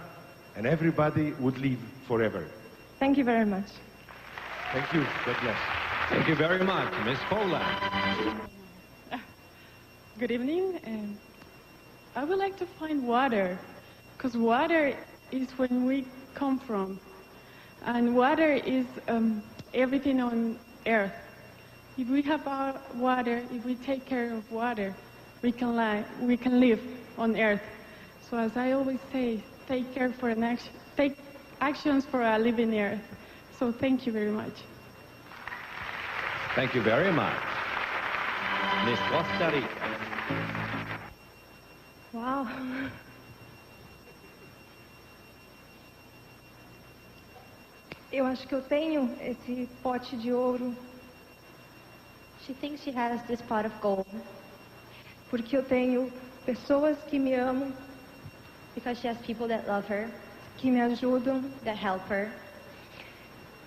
I: and everybody would live forever.
C: Thank you very much.
I: Thank you. God bless.
F: Thank you very much, Miss Poland.
M: Good evening. I would like to find water, because water is when we come from. And water is everything on earth. If we have our water, if we take care of water, we can live on earth. So as I always say, take actions for a living earth. So thank you very much.
F: Thank you very much. Miss Costa Rica.
C: Wow. Eu acho que eu tenho esse pote de ouro.
S: She thinks she has this pot of gold.
C: Porque eu tenho pessoas que me amam.
S: Because she has people that love her.
C: Que me ajudam.
S: That help her.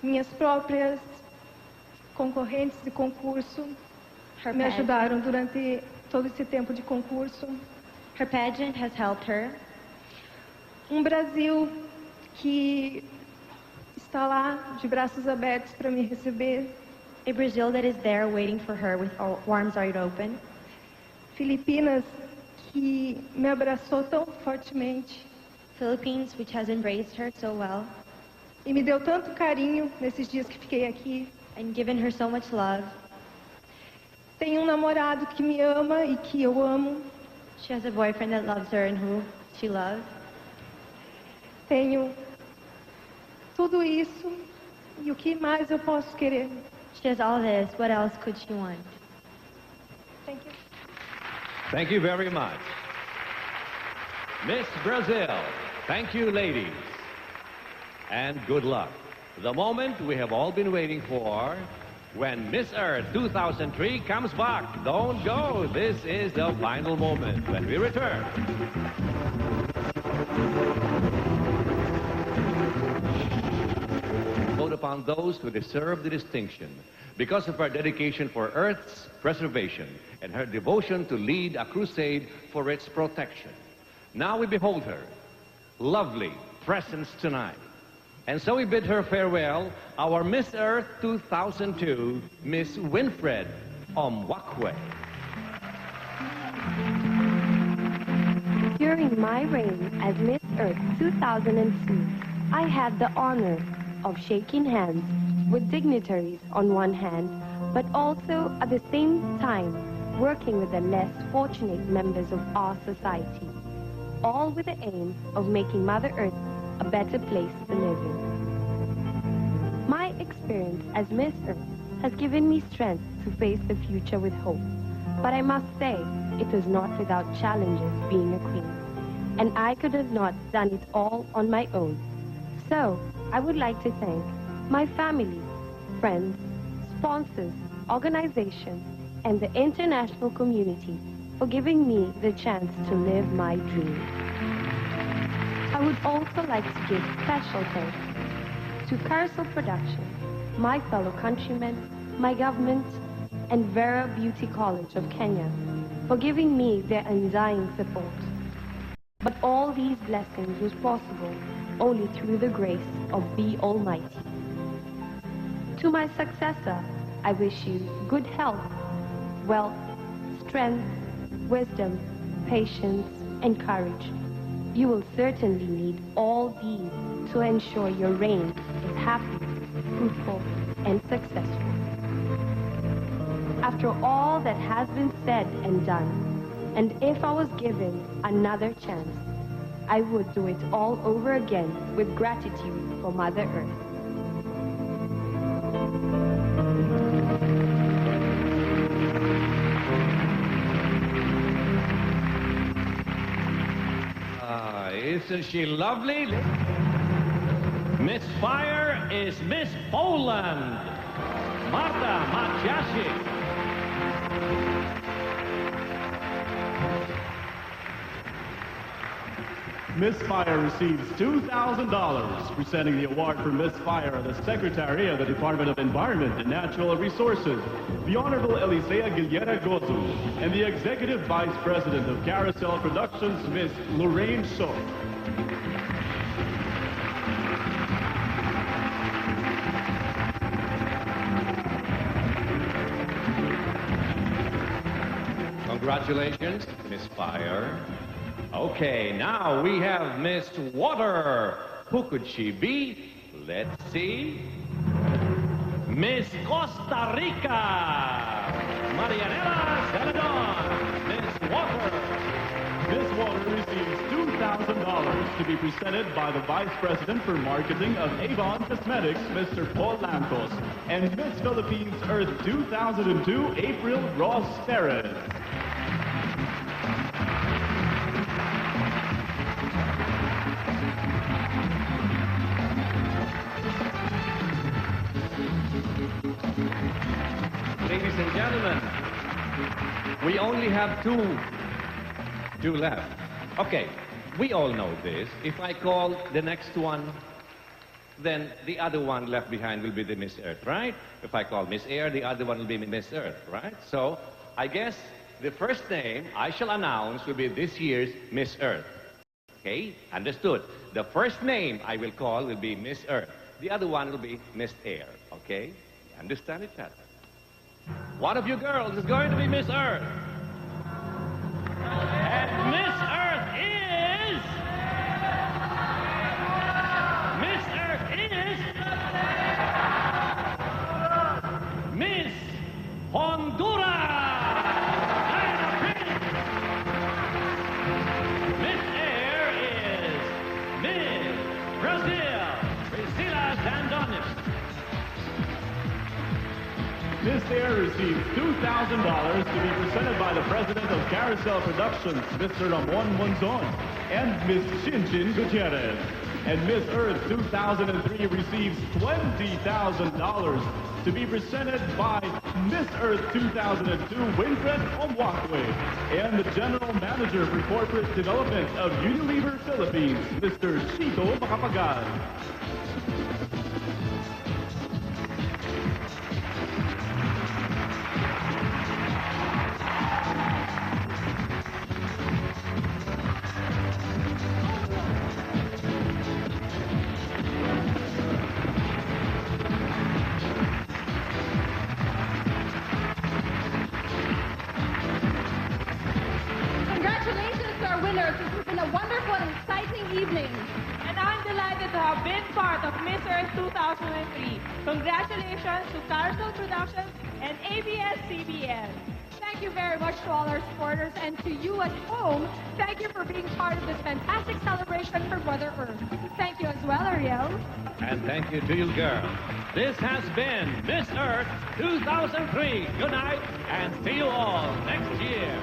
C: Minhas próprias concorrentes de concurso me ajudaram durante todo esse tempo de concurso.
S: Her pageant has helped her.
C: Brasil que está lá de braços abertos para me receber.
S: A Brazil that is there waiting for her with arms wide open.
C: Filipinas que me abraçou tão fortemente.
S: Philippines which has embraced her so well.
C: E me deu tanto carinho nesses dias que fiquei aqui.
S: And given her so much love.
C: Tenho namorado que me ama e que eu amo.
S: She has a boyfriend that loves her and who she loves.
C: Tenho tudo isso e o que mais eu posso querer?
S: She has all this. What else could she want?
C: Thank you.
F: Thank you very much. Miss Brazil. Thank you, ladies. And good luck. The moment we have all been waiting for, when Miss Earth 2003 comes back. Don't go. This is the final moment when we return. Vote upon those who deserve the distinction because of her dedication for Earth's preservation and her devotion to lead a crusade for its protection. Now we behold her, lovely presence tonight. And so we bid her farewell, our Miss Earth 2002, Miss Winfred Omwakwe.
T: During my reign as Miss Earth 2002, I had the honor of shaking hands with dignitaries on one hand, but also at the same time working with the less fortunate members of our society, all with the aim of making Mother Earth a better place to live in. My experience as Miss Earth has given me strength to face the future with hope. But I must say, it was not without challenges being a queen. And I could have not done it all on my own. So, I would like to thank my family, friends, sponsors, organizations, and the international community for giving me the chance to live my dream. I would also like to give special thanks to Carousel Production, my fellow countrymen, my government, and Vera Beauty College of Kenya for giving me their undying support. But all these blessings was possible only through the grace of the Almighty. To my successor, I wish you good health, wealth, strength, wisdom, patience, and courage. You will certainly need all these to ensure your reign is happy, fruitful, and successful. after all that has been said and done. And if I was given another chance, I would do it all over again with gratitude for Mother Earth.
F: Isn't she lovely? Miss Fire is Miss Poland, Marta Maciasic.
D: Miss Fire receives $2,000. Presenting the award for Miss Fire, the Secretary of the Department of Environment and Natural Resources, the Honorable Elisea Guillermo Gozu, and the Executive Vice President of Carousel Productions, Miss Lorraine Shaw.
F: Congratulations, Miss Fire. Okay, now we have Miss Water. Who could she be? Let's see. Miss Costa Rica, Marianela Celedon. Miss Water.
D: Miss Water receives $2,000 to be presented by the Vice President for Marketing of Avon Cosmetics, Mr. Paul Lantos, and Miss Philippines Earth 2002, April Ross Perez.
F: Ladies and gentlemen, we only have two left. Okay, we all know this. If I call the next one, then the other one left behind will be the Miss Earth, right? If I call Miss Air, the other one will be Miss Earth, right? So I guess the first name I shall announce will be this year's Miss Earth. Okay, understood. The first name I will call will be Miss Earth. The other one will be Miss Air, okay? Understand each other? One of you girls is going to be Miss Earth. And Miss Earth is... Miss Earth is... Miss Honduras! Diana Prince! Miss Air is... Miss Brazil! Priscilla Dandonis.
D: Miss Air receives $2,000 to be presented by the President of Carousel Productions, Mr. Ramon Monzon, and Miss Chinchin Gutierrez. And Miss Earth 2003 receives $20,000 to be presented by Miss Earth 2002, Winfred Omwakwe, and the General Manager for Corporate Development of Unilever Philippines, Mr. Chito Macapagal.
K: Congratulations to our winners. This has been a wonderful and exciting evening.
A: And I'm delighted to have been part of Miss Earth 2003. Congratulations to Carousel Productions and ABS-CBN.
K: Thank you very much to all our supporters, and to you at home, thank you for being part of this fantastic celebration for Mother Earth. Thank you as well, Ariel.
F: And thank you to you, girls. This has been Miss Earth 2003. Good night, and see you all next year.